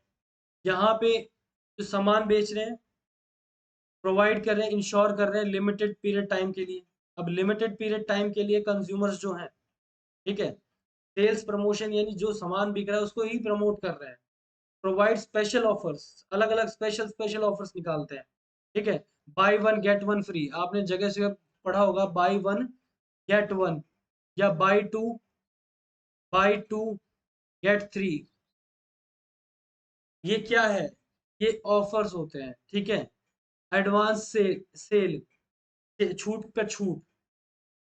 यहाँ पे जो सामान बेच रहे हैं, प्रोवाइड कर रहे हैं, इंश्योर कर रहे हैं लिमिटेड पीरियड टाइम के लिए। अब लिमिटेड पीरियड टाइम के लिए कंज्यूमर्स जो हैं, ठीक है, सेल्स प्रमोशन यानी जो सामान बिक रहा है उसको ही प्रमोट कर रहे हैं। प्रोवाइड स्पेशल ऑफर्स, अलग अलग स्पेशल स्पेशल ऑफर्स निकालते हैं। ठीक है, by one get one free, आपने जगह से पढ़ा होगा, बाय वन गेट वन, या बाय टू गेट थ्री। ये क्या है? ये ऑफर्स होते हैं। ठीक है, एडवांस सेल, छूट पे छूट,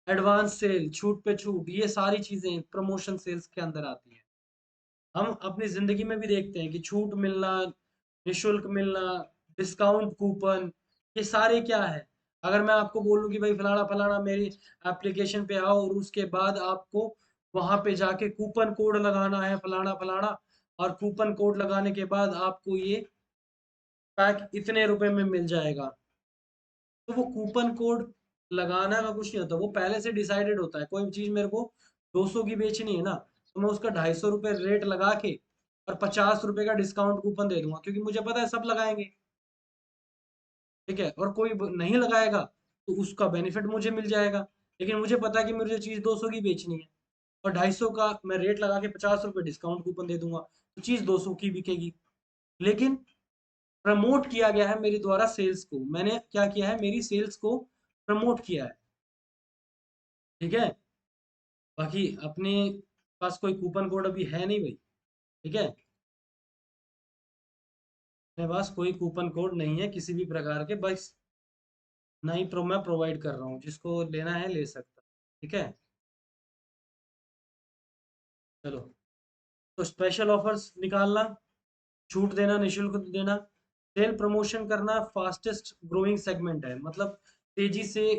एडवांस सेल, छूट पे छूट, ये सारी चीजें प्रमोशन सेल्स के अंदर आती है। हम अपनी जिंदगी में भी देखते हैं कि छूट मिलना, निशुल्क मिलना, डिस्काउंट कूपन, ये सारे क्या है? अगर मैं आपको बोलूं कि भाई फलाना फलाना मेरी एप्लीकेशन पे आओ और उसके बाद आपको वहां पे जाके कूपन कोड लगाना है फलाना फलाना, और कूपन कोड लगाने के बाद आपको ये पैक इतने रुपए में मिल जाएगा, तो वो कूपन कोड लगाना का कुछ नहीं होता, वो पहले से डिसाइडेड होता है। कोई चीज मेरे को 200 की बेचनी है ना, तो मैं उसका 250 रुपये रेट लगा के और 50 रुपए का डिस्काउंट कूपन दे दूंगा, क्योंकि मुझे पता है सब लगाएंगे। ठीक है, और कोई नहीं लगाएगा तो उसका बेनिफिट मुझे मिल जाएगा। लेकिन मुझे पता है कि मुझे चीज 200 की बेचनी है और 250 का मैं रेट लगा के 50 रुपये डिस्काउंट कूपन दे दूंगा, तो चीज 200 की बिकेगी। लेकिन प्रमोट किया गया है मेरे द्वारा सेल्स को, मैंने क्या किया है, मेरी सेल्स को प्रमोट किया है। ठीक है, बाकी अपने पास कोई कूपन कोड अभी है नहीं भाई। ठीक है, मेरे पास कोई कूपन कोड नहीं है किसी भी प्रकार के, बस ना ही मैं प्रोवाइड कर रहा हूँ, जिसको लेना है ले सकता। ठीक है, चलो, तो स्पेशल ऑफर्स निकालना, छूट देना, निशुल्क देना, सेल प्रमोशन करना फास्टेस्ट ग्रोइंग सेगमेंट है, मतलब तेजी से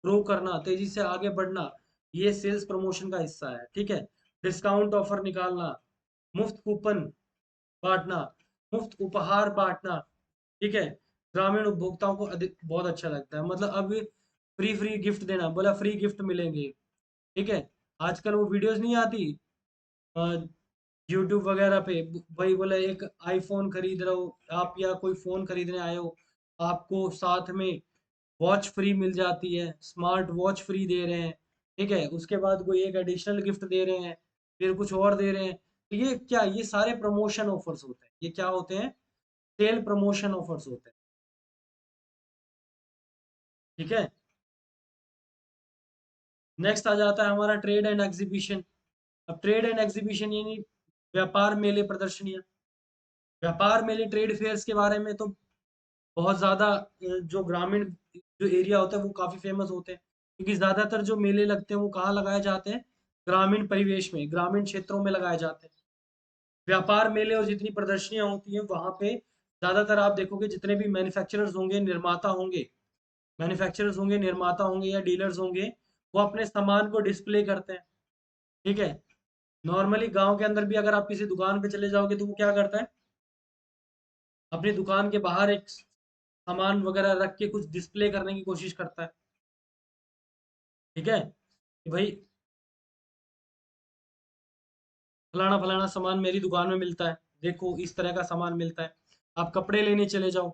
ग्रो करना, तेजी से आगे बढ़ना, ये सेल्स प्रमोशन का हिस्सा है। ठीक है, डिस्काउंट ऑफर निकालना, मुफ्त कूपन बांटना, मुफ्त उपहार बांटना। ठीक है, ग्रामीण उपभोक्ताओं को अधिक बहुत अच्छा लगता है। मतलब अब फ्री फ्री गिफ्ट देना, बोला फ्री गिफ्ट मिलेंगे, ठीक है। आजकल वो वीडियोस नहीं आती यूट्यूब वगैरह पे, वही बोला एक आईफोन खरीद रहे हो आप या कोई फोन खरीदने आए हो, आपको साथ में वॉच फ्री मिल जाती है, स्मार्ट वॉच फ्री दे रहे हैं, ठीक है। उसके बाद कोई एक एडिशनल गिफ्ट दे रहे हैं, फिर कुछ और दे रहे हैं। तो ये क्या, ये सारे प्रमोशन ऑफर्स होते हैं, ये क्या होते हैं, सेल प्रमोशन ऑफर्स होते हैं, ठीक है। नेक्स्ट आ जाता है हमारा ट्रेड एंड एग्जीबिशन। अब ट्रेड एंड एग्जीबिशन यानी व्यापार मेले प्रदर्शनियां। व्यापार मेले ट्रेड फेयर्स के बारे में तो बहुत ज़्यादा जो ग्रामीण जो एरिया होता है वो काफ़ी फेमस होते हैं, क्योंकि ज़्यादातर जो मेले लगते हैं वो कहाँ लगाए जाते हैं, ग्रामीण परिवेश में, ग्रामीण क्षेत्रों में लगाए जाते हैं। व्यापार मेले और जितनी प्रदर्शनियां होती हैं वहाँ पे ज़्यादातर आप देखोगे जितने भी मैन्युफैक्चरर्स होंगे, निर्माता होंगे या डीलर्स होंगे, वो अपने सामान को डिस्प्ले करते हैं, ठीक है। नॉर्मली गांव के अंदर भी अगर आप किसी दुकान पे चले जाओगे तो वो क्या करता है, अपनी दुकान के बाहर एक सामान वगैरह रख के कुछ डिस्प्ले करने की कोशिश करता है, ठीक है, कि भाई फलाना फलाना सामान मेरी दुकान में मिलता है, देखो इस तरह का सामान मिलता है। आप कपड़े लेने चले जाओ,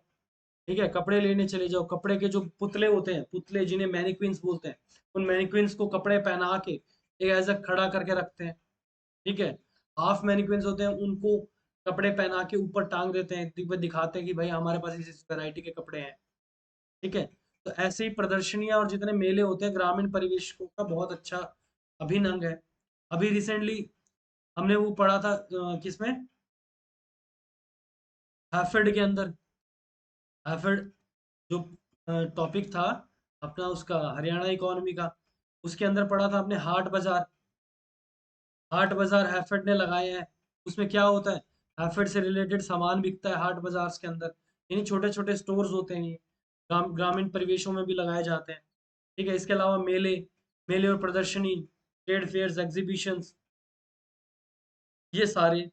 ठीक है, कपड़े लेने चले जाओ, कपड़े के जो पुतले होते हैं, पुतले जिन्हें मैनिक्विन्स बोलते हैं, उन मैनिक्विन्स को कपड़े पहना के एक ऐसा खड़ा करके रखते हैं, ठीक है। हाफ मैनिक्विन्स होते हैं, उनको कपड़े पहना के ऊपर टांग देते हैं, दिखाते हैं कि भाई हमारे पास इस वैरायटी के कपड़े हैं, ठीक है। तो ऐसे ही प्रदर्शनियां और जितने मेले होते हैं ग्रामीण परिवेश का बहुत अच्छा अभिन्न अंग है। अभी रिसेंटली हमने वो पढ़ा था किसमें, हैफेड के अंदर, हैफेड जो टॉपिक था अपना उसका हरियाणा इकोनॉमी का, उसके अंदर पढ़ा था अपने हाट बाजार। हाट बाजार हैफेड ने लगाए हैं। उसमें क्या होता है, हैफेड से रिलेटेड सामान बिकता है हाट बाजार के अंदर, यानी छोटे छोटे स्टोर्स होते हैं ये, ग्रामीण परिवेशों में भी लगाए जाते हैं, ठीक है। इसके अलावा मेले, मेले और प्रदर्शनी, ट्रेड फेयर्स, एग्जीबिशंस, ये सारे,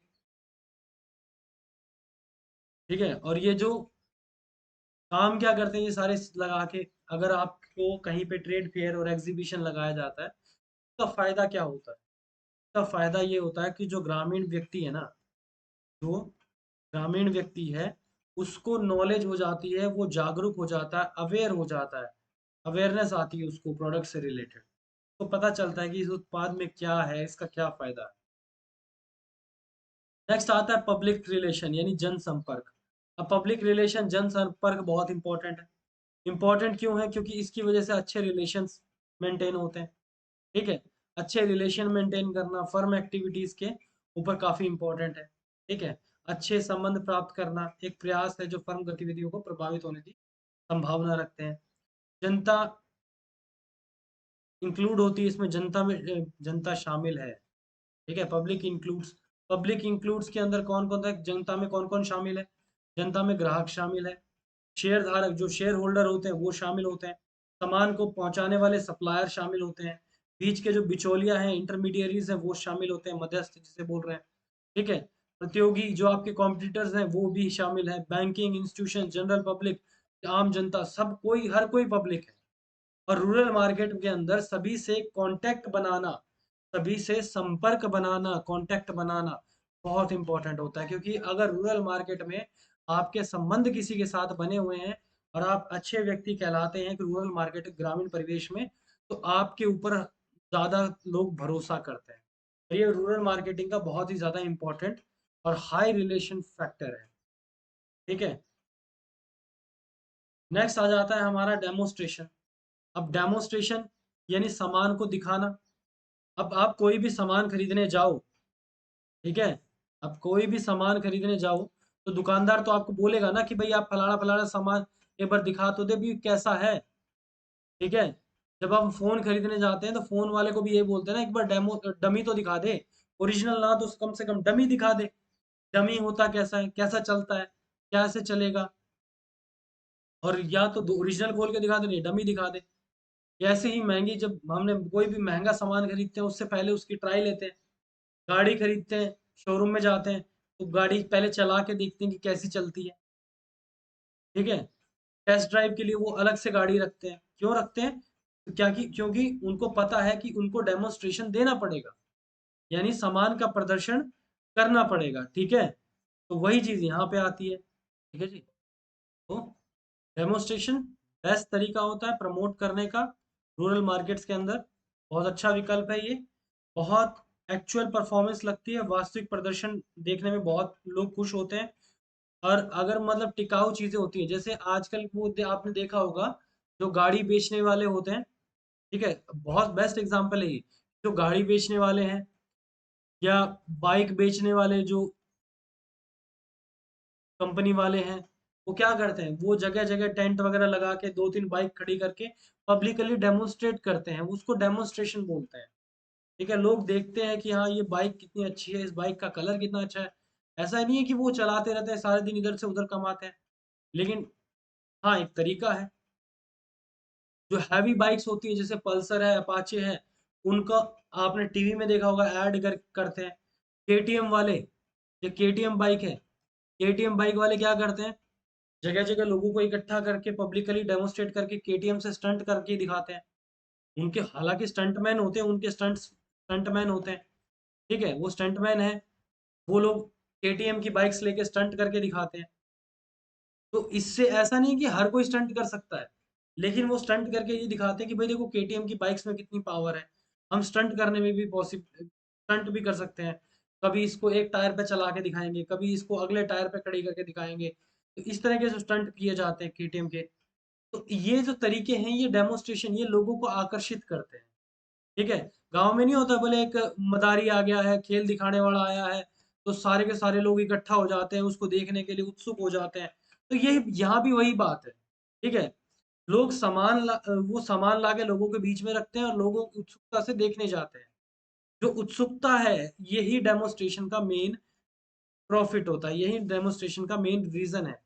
ठीक है। और ये जो काम क्या करते हैं ये सारे लगा के, अगर आपको कहीं पे ट्रेड फेयर और एग्जीबिशन लगाया जाता है तो फायदा क्या होता है, इसका फायदा ये होता है कि जो ग्रामीण व्यक्ति है ना, जो ग्रामीण व्यक्ति है उसको नॉलेज हो जाती है, वो जागरूक हो जाता है, अवेयर हो जाता है, अवेयरनेस आती है उसको प्रोडक्ट से रिलेटेड, तो पता चलता है कि इस उत्पाद में क्या है, इसका क्या फायदा है। नेक्स्ट आता है पब्लिक रिलेशन यानी जनसंपर्क। अब पब्लिक रिलेशन जनसंपर्क बहुत इंपॉर्टेंट है। इंपॉर्टेंट क्यों है, क्योंकि इसकी वजह से अच्छे रिलेशंस मेंटेन होते हैं, ठीक है। अच्छे रिलेशन मेंटेन करना फर्म एक्टिविटीज के ऊपर काफी इंपॉर्टेंट है, ठीक है। अच्छे संबंध प्राप्त करना एक प्रयास है जो फर्म गतिविधियों को प्रभावित होने की संभावना रखते हैं। जनता इंक्लूड होती है इसमें, जनता में जनता शामिल है, ठीक है। पब्लिक इंक्लूड्स के अंदर कौन कौन है, जनता में कौन कौन शामिल है, जनता में ग्राहक शामिल है, शेयर धारक जो शेयर होल्डर होते हैं वो शामिल होते हैं, सामान को पहुंचाने वाले सप्लायर शामिल होते हैं, बीच के जो बिचौलिया हैं, इंटरमीडियरीज हैं, वो शामिल होते हैं, मध्यस्थ जिसे बोल रहे हैं, ठीक है। प्रतियोगी जो आपके कॉम्पिटिटर्स हैं वो भी शामिल है, बैंकिंग इंस्टीट्यूशन, जनरल पब्लिक, आम जनता, सब कोई, हर कोई पब्लिक है। और रूरल मार्केट के अंदर सभी से कांटेक्ट बनाना, सभी से संपर्क बनाना, कांटेक्ट बनाना बहुत इंपॉर्टेंट होता है, क्योंकि अगर रूरल मार्केट में आपके संबंध किसी के साथ बने हुए हैं और आप अच्छे व्यक्ति कहलाते हैं कि रूरल मार्केट ग्रामीण परिवेश में, तो आपके ऊपर ज़्यादा लोग भरोसा करते हैं। तो ये रूरल मार्केटिंग का बहुत ही ज़्यादा इंपॉर्टेंट और हाई रिलेशन फैक्टर है, ठीक है। नेक्स्ट आ जाता है हमारा डेमोस्ट्रेशन। अब डेमोस्ट्रेशन यानी सामान को दिखाना। अब आप कोई भी सामान खरीदने जाओ, ठीक है, अब कोई भी सामान खरीदने जाओ तो दुकानदार तो आपको बोलेगा ना कि भाई आप फलाना फलाना सामान एक बार दिखा तो दे भी कैसा है, ठीक है। जब आप फोन खरीदने जाते हैं तो फोन वाले को भी यही बोलते हैं ना, एक बार डेमो डमी तो दिखा दे, ओरिजिनल ना तो कम से कम डमी दिखा दे, डमी होता कैसा है, कैसा चलता है, कैसे चलेगा। और या तो ओरिजिनल खोल के दिखा दे, नहीं डमी दिखा दे। ऐसे ही महंगी, जब हमने कोई भी महंगा सामान खरीदते हैं उससे पहले उसकी ट्राई लेते हैं। गाड़ी खरीदते हैं, शोरूम में जाते हैं तो गाड़ी पहले चला के देखते हैं कि कैसी चलती है, ठीक है। टेस्ट ड्राइव के लिए वो अलग से गाड़ी रखते हैं। क्यों रखते हैं? क्योंकि उनको पता है कि उनको डेमोन्स्ट्रेशन देना पड़ेगा, यानी सामान का प्रदर्शन करना पड़ेगा। ठीक है, तो वही चीज यहाँ पे आती है। ठीक है जी। तो डेमोन्स्ट्रेशन बेस्ट तरीका होता है प्रमोट करने का रूरल मार्केट्स के अंदर। बहुत अच्छा विकल्प है ये। बहुत एक्चुअल परफॉर्मेंस लगती है, वास्तविक प्रदर्शन देखने में बहुत लोग खुश होते हैं। और अगर मतलब टिकाऊ चीजें होती हैं, जैसे आजकल आपने देखा होगा, जो गाड़ी बेचने वाले होते हैं, ठीक है, बहुत बेस्ट एग्जांपल है ये। जो गाड़ी बेचने वाले हैं या बाइक बेचने वाले जो कंपनी वाले हैं, वो क्या करते हैं, वो जगह जगह टेंट वगैरह लगा के दो तीन बाइक खड़ी करके पब्लिकली डेमोन्स्ट्रेट करते हैं, उसको डेमोन्स्ट्रेशन बोलते हैं। ठीक है, लोग देखते हैं कि हाँ ये बाइक कितनी अच्छी है, इस बाइक का कलर कितना अच्छा है। ऐसा नहीं है कि वो चलाते रहते हैं सारे दिन, इधर से उधर कमाते हैं, लेकिन हाँ एक तरीका है। जो हैवी बाइक्स होती है जैसे पल्सर है, अपाचे है, उनका आपने टीवी में देखा होगा, करते हैं। केटीएम वाले, जो केटीएम बाइक है, केटीएम बाइक वाले क्या करते हैं, जगह जगह लोगों को इकट्ठा करके पब्लिकली डेमोन्स्ट्रेट करके केटीएम से स्टंट करके दिखाते हैं। उनके हालांकि स्टंटमैन होते हैं, उनके स्टंटमैन होते हैं। ठीक है, वो स्टंटमैन है, वो लोग केटीएम की बाइक्स लेके स्टंट करके दिखाते हैं। तो इससे ऐसा नहीं है कि हर कोई स्टंट कर सकता है, लेकिन वो स्टंट करके ये दिखाते हैं कि भाई देखो केटीएम की बाइक्स में कितनी पावर है, हम स्टंट करने में भी पॉसिबल स्टंट भी कर सकते हैं। कभी इसको एक टायर पे चला के दिखाएंगे, कभी इसको अगले टायर पे खड़ी करके दिखाएंगे। तो इस तरह के जो स्टंट किए जाते हैं केटीएम के, तो ये जो तरीके हैं, ये डेमोन्स्ट्रेशन, ये लोगों को आकर्षित करते हैं। ठीक है, गांव में नहीं होता, बोले एक मदारी आ गया है, खेल दिखाने वाला आया है, तो सारे के सारे लोग इकट्ठा हो जाते हैं, उसको देखने के लिए उत्सुक हो जाते हैं। तो ये यहाँ भी वही बात है। ठीक है, लोग वो सामान ला के लोगों के बीच में रखते हैं और लोगों की उत्सुकता से देखने जाते हैं। जो उत्सुकता है, यही डेमोन्स्ट्रेशन का मेन प्रॉफिट होता है, यही डेमोन्स्ट्रेशन का मेन रीजन है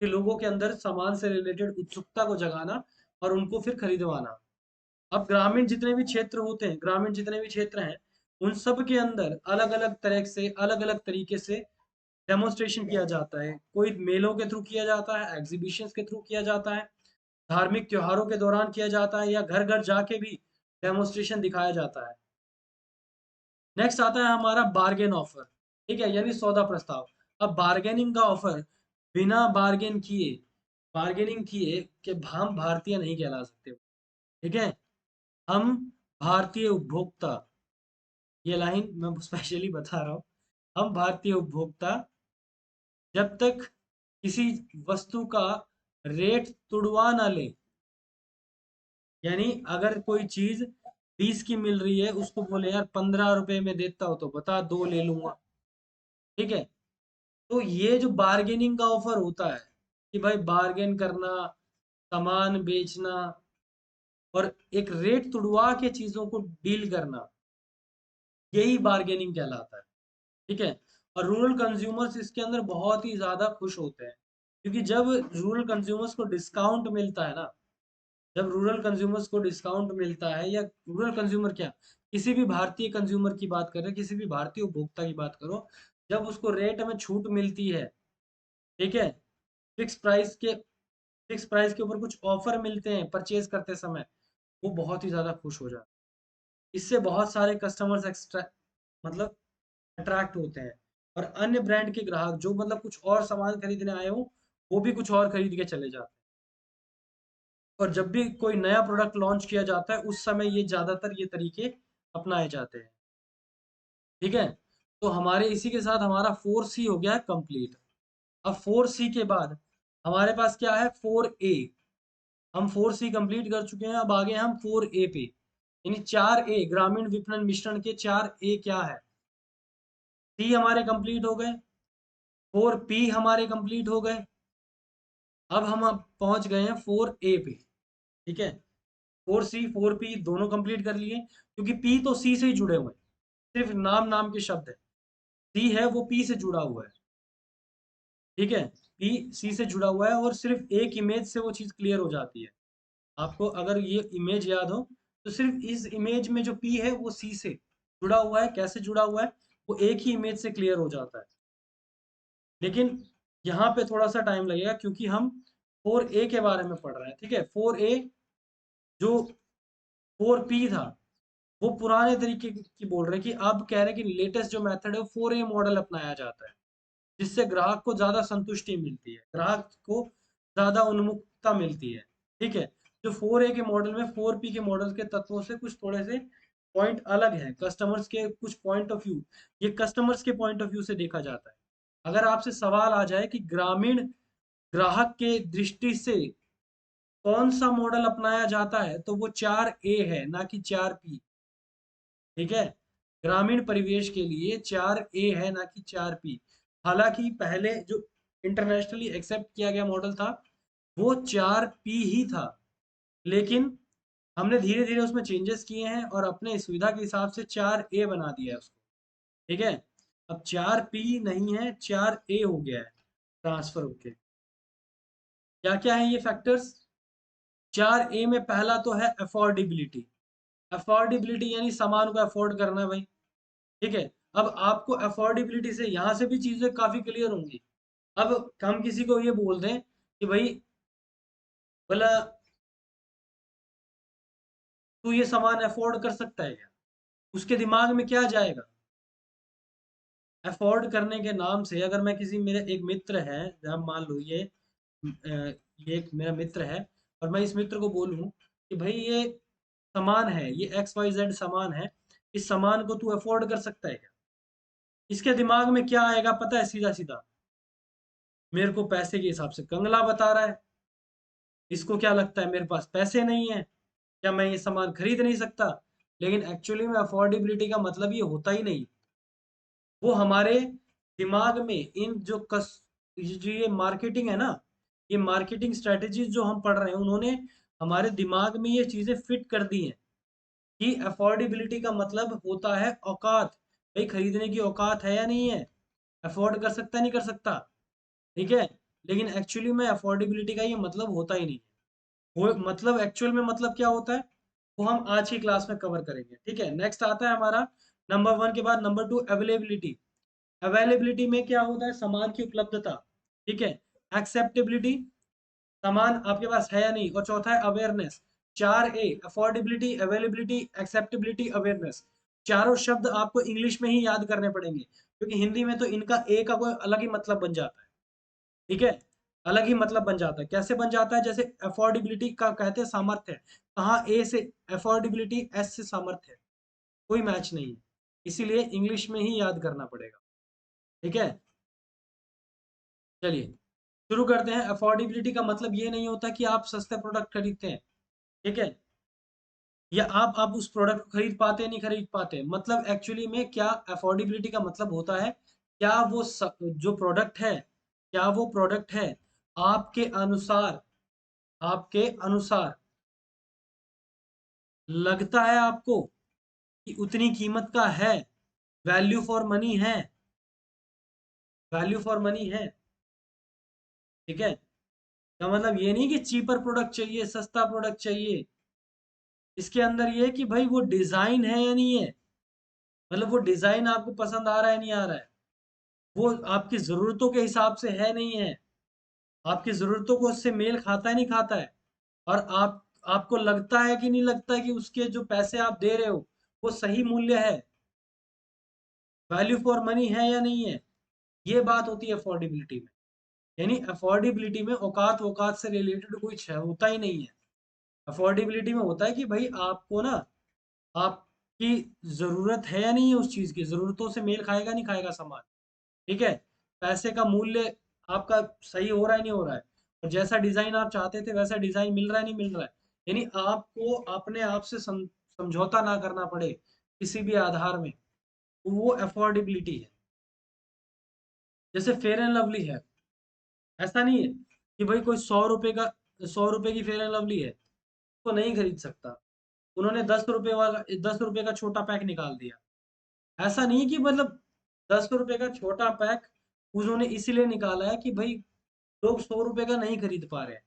कि लोगों के अंदर सामान से रिलेटेड उत्सुकता को जगाना और उनको फिर खरीदवाना। अब ग्रामीण जितने भी क्षेत्र होते हैं, ग्रामीण जितने भी क्षेत्र हैं, उन सब के अंदर अलग अलग तरह से, अलग अलग तरीके से डेमोन्स्ट्रेशन किया जाता है। कोई मेलों के थ्रू किया जाता है, एग्जीबिशंस के थ्रू किया जाता है, धार्मिक त्योहारों के दौरान किया जाता है, या घर घर जाके भी डेमोन्स्ट्रेशन दिखाया जाता है। नेक्स्ट आता है हमारा बार्गेन ऑफर। ठीक है, यानी सौदा प्रस्ताव। अब बार्गेनिंग का ऑफर, बिना बार्गेनिंग किए कि हम भारतीय नहीं कहला सकते। ठीक है, हम भारतीय उपभोक्ता, ये लाइन मैं स्पेशली बता रहा हूँ, हम भारतीय उपभोक्ता जब तक किसी वस्तु का रेट तुड़वा ना ले, यानी अगर कोई चीज 20 की मिल रही है, उसको बोले यार 15 रुपए में देता हो तो बता, दो ले लूंगा। ठीक है, तो ये जो बार्गेनिंग का ऑफर होता है कि भाई बार्गेन करना, सामान बेचना और एक रेट तुड़वा के चीजों को डील करना, यही बार्गेनिंग कहलाता है। ठीक है, और रूरल कंज्यूमर्स इसके अंदर बहुत ही ज्यादा खुश होते हैं, क्योंकि जब रूरल कंज्यूमर्स को डिस्काउंट मिलता है ना, जब रूरल कंज्यूमर्स को डिस्काउंट मिलता है, या रूरल कंज्यूमर क्या, किसी भी भारतीय कंज्यूमर की बात करें, किसी भी भारतीय उपभोक्ता की बात करो, जब उसको रेट में छूट मिलती है, ठीक है, फिक्स प्राइस के फिक्स प्राइस के ऊपर कुछ ऑफर मिलते हैं परचेज करते समय, वो बहुत ही ज्यादा खुश हो जाते हैं। इससे बहुत सारे कस्टमर्स एक्स्ट्रा मतलब अट्रैक्ट होते हैं, और अन्य ब्रांड के ग्राहक जो मतलब कुछ और सामान खरीदने आए हो, वो भी कुछ और खरीद के चले जाते हैं। और जब भी कोई नया प्रोडक्ट लॉन्च किया जाता है, उस समय ये ज्यादातर ये तरीके अपनाए जाते हैं। ठीक है, तो हमारे इसी के साथ हमारा 4C हो गया कंप्लीट। अब 4C के बाद हमारे पास क्या है, 4A। हम 4C कंप्लीट कर चुके हैं, अब आगे हम 4A पे, यानी 4A ग्रामीण विपणन मिश्रण के 4A क्या है। सी हमारे कंप्लीट हो गए, 4P हमारे कंप्लीट हो गए। अब पहुंच गए हैं 4A पे। ठीक है, 4C 4P दोनों कंप्लीट कर लिए, क्योंकि P तो C से ही जुड़े हुए हैं, सिर्फ नाम नाम के शब्द है। C है वो P से जुड़ा हुआ है। ठीक है, P C से जुड़ा हुआ है, और सिर्फ एक इमेज से वो चीज क्लियर हो जाती है। आपको अगर ये इमेज याद हो, तो सिर्फ इस इमेज में जो P है वो C से जुड़ा हुआ है। कैसे जुड़ा हुआ है, वो एक ही इमेज से क्लियर हो जाता है। लेकिन यहाँ पे थोड़ा सा टाइम लगेगा, क्योंकि हम 4A के बारे में पढ़ रहे हैं, ठीक है। 4A जो 4P था वो पुराने तरीके की बोल रहे हैं, कि अब कह रहे हैं कि लेटेस्ट जो मेथड है वो 4A मॉडल अपनाया जाता है, जिससे ग्राहक को ज्यादा संतुष्टि मिलती है, ग्राहक को ज्यादा उन्मुखता मिलती है, ठीक है। जो 4A के मॉडल में 4P के मॉडल के तत्वों से कुछ थोड़े से पॉइंट अलग है, कस्टमर्स के कुछ पॉइंट ऑफ व्यू, ये कस्टमर्स के पॉइंट ऑफ व्यू से देखा जाता है। अगर आपसे सवाल आ जाए कि ग्रामीण ग्राहक के दृष्टि से कौन सा मॉडल अपनाया जाता है, तो वो 4A है, ना कि 4P, ठीक है। ग्रामीण परिवेश के लिए 4A है, ना कि 4P। हालांकि पहले जो इंटरनेशनली एक्सेप्ट किया गया मॉडल था वो 4P ही था, लेकिन हमने धीरे धीरे उसमें चेंजेस किए हैं और अपने सुविधा के हिसाब से 4A बना दिया है उसको, ठीक है। अब 4P नहीं है, 4A हो गया है ट्रांसफर होके। क्या क्या है ये फैक्टर्स? 4A में पहला तो है अफोर्डेबिलिटी। अफोर्डेबिलिटी यानी सामान को अफोर्ड करना है भाई, ठीक है। अब आपको अफोर्डेबिलिटी से यहाँ से भी चीजें काफी क्लियर होंगी। अब हम किसी को ये बोल दें कि भाई, बोला, तू ये सामान अफोर्ड कर सकता है क्या, उसके दिमाग में क्या जाएगा? अफोर्ड करने के नाम से, अगर मैं किसी, मेरे एक मित्र है, जब मान लो ये एक मेरा मित्र है, और मैं इस मित्र को बोलूं कि भाई ये सामान है, ये XYZ सामान है, इस सामान को तू अफोर्ड कर सकता है क्या? इसके दिमाग में क्या आएगा पता है? सीधा सीधा मेरे को पैसे के हिसाब से कंगला बता रहा है। इसको क्या लगता है, मेरे पास पैसे नहीं है, क्या मैं ये सामान खरीद नहीं सकता? लेकिन एक्चुअली में अफोर्डेबिलिटी का मतलब ये होता ही नहीं। वो हमारे दिमाग में ये मार्केटिंग है ना, ये मार्केटिंग स्ट्रेटेजीज जो हम पढ़ रहे हैं, उन्होंने हमारे दिमाग में ये चीजें फिट कर दी हैं कि अफोर्डेबिलिटी का मतलब होता है औकात। भाई खरीदने की औकात है या नहीं है, अफोर्ड कर सकता है नहीं कर सकता, ठीक है। लेकिन एक्चुअली में अफोर्डेबिलिटी का ये मतलब होता ही नहीं है। वो मतलब एक्चुअल में मतलब क्या होता है, वो हम आज की क्लास में कवर करेंगे, ठीक है। नेक्स्ट आता है हमारा नंबर 1 के बाद नंबर 2 अवेलेबिलिटी। अवेलेबिलिटी में क्या होता है? सामान की उपलब्धता, ठीक है। एक्सेप्टेबिलिटी, सामान आपके पास है या नहीं। और चौथा है awareness. 4A, affordability, availability, acceptability, awareness. चारों शब्द आपको इंग्लिश में ही याद करने पड़ेंगे, क्योंकि हिंदी में तो इनका ए का कोई अलग ही मतलब बन जाता है, ठीक है। अलग ही मतलब बन जाता है। कैसे बन जाता है? जैसे अफोर्डेबिलिटी का कहते हैं सामर्थ्य, कहाँ ए से अफोर्डेबिलिटी, एस से सामर्थ्य है, कोई मैच नहीं है, इसीलिए इंग्लिश में ही याद करना पड़ेगा, ठीक है। चलिए शुरू करते हैं। अफोर्डेबिलिटी का मतलब ये नहीं होता कि आप सस्ते प्रोडक्ट खरीदते हैं, ठीक है, या आप उस प्रोडक्ट को खरीद पाते हैं नहीं खरीद पाते। मतलब एक्चुअली में क्या अफोर्डेबिलिटी का मतलब होता है, क्या जो प्रोडक्ट है, क्या वो प्रोडक्ट है आपके अनुसार, आपके अनुसार लगता है आपको कि उतनी कीमत का है, वैल्यू फॉर मनी है, वैल्यू फॉर मनी है, ठीक है। क्या मतलब ये नहीं कि चीपर प्रोडक्ट चाहिए, सस्ता प्रोडक्ट चाहिए। इसके अंदर ये है कि भाई वो डिजाइन है या नहीं है, मतलब वो डिजाइन आपको पसंद आ रहा है नहीं आ रहा है, वो आपकी जरूरतों के हिसाब से है नहीं है, आपकी जरूरतों को उससे मेल खाता है नहीं खाता है, और आपको लगता है कि नहीं लगता है कि उसके जो पैसे आप दे रहे हो वो सही मूल्य है, वैल्यू फॉर मनी है या नहीं है। ये बात होती है अफोर्डेबिलिटी में। यानी अफोर्डेबिलिटी में औकात औकात से रिलेटेड कुछ है होता ही नहीं है। अफोर्डेबिलिटी में होता है कि भाई आपको ना, आपकी जरूरत है या नहीं है, उस चीज की जरूरतों से मेल खाएगा नहीं खाएगा सामान, ठीक है। पैसे का मूल्य आपका सही हो रहा है नहीं हो रहा है, और जैसा डिजाइन आप चाहते थे वैसा डिजाइन मिल रहा है नहीं मिल रहा है। यानी आपको अपने आप से समझौता ना करना पड़े किसी भी आधार में, वो अफोर्डेबिलिटी है। जैसे फेयर एंड लवली है, ऐसा नहीं है कि भाई कोई 100 रुपए का, 100 रुपए की फेयर एंड लवली है तो नहीं खरीद सकता, उन्होंने 10 रुपए वाला, 10 रुपए का छोटा पैक निकाल दिया। ऐसा नहीं कि मतलब 10 रुपए का छोटा पैक उन्होंने इसीलिए निकाला है कि भाई लोग 100 रुपए का नहीं खरीद पा रहे हैं,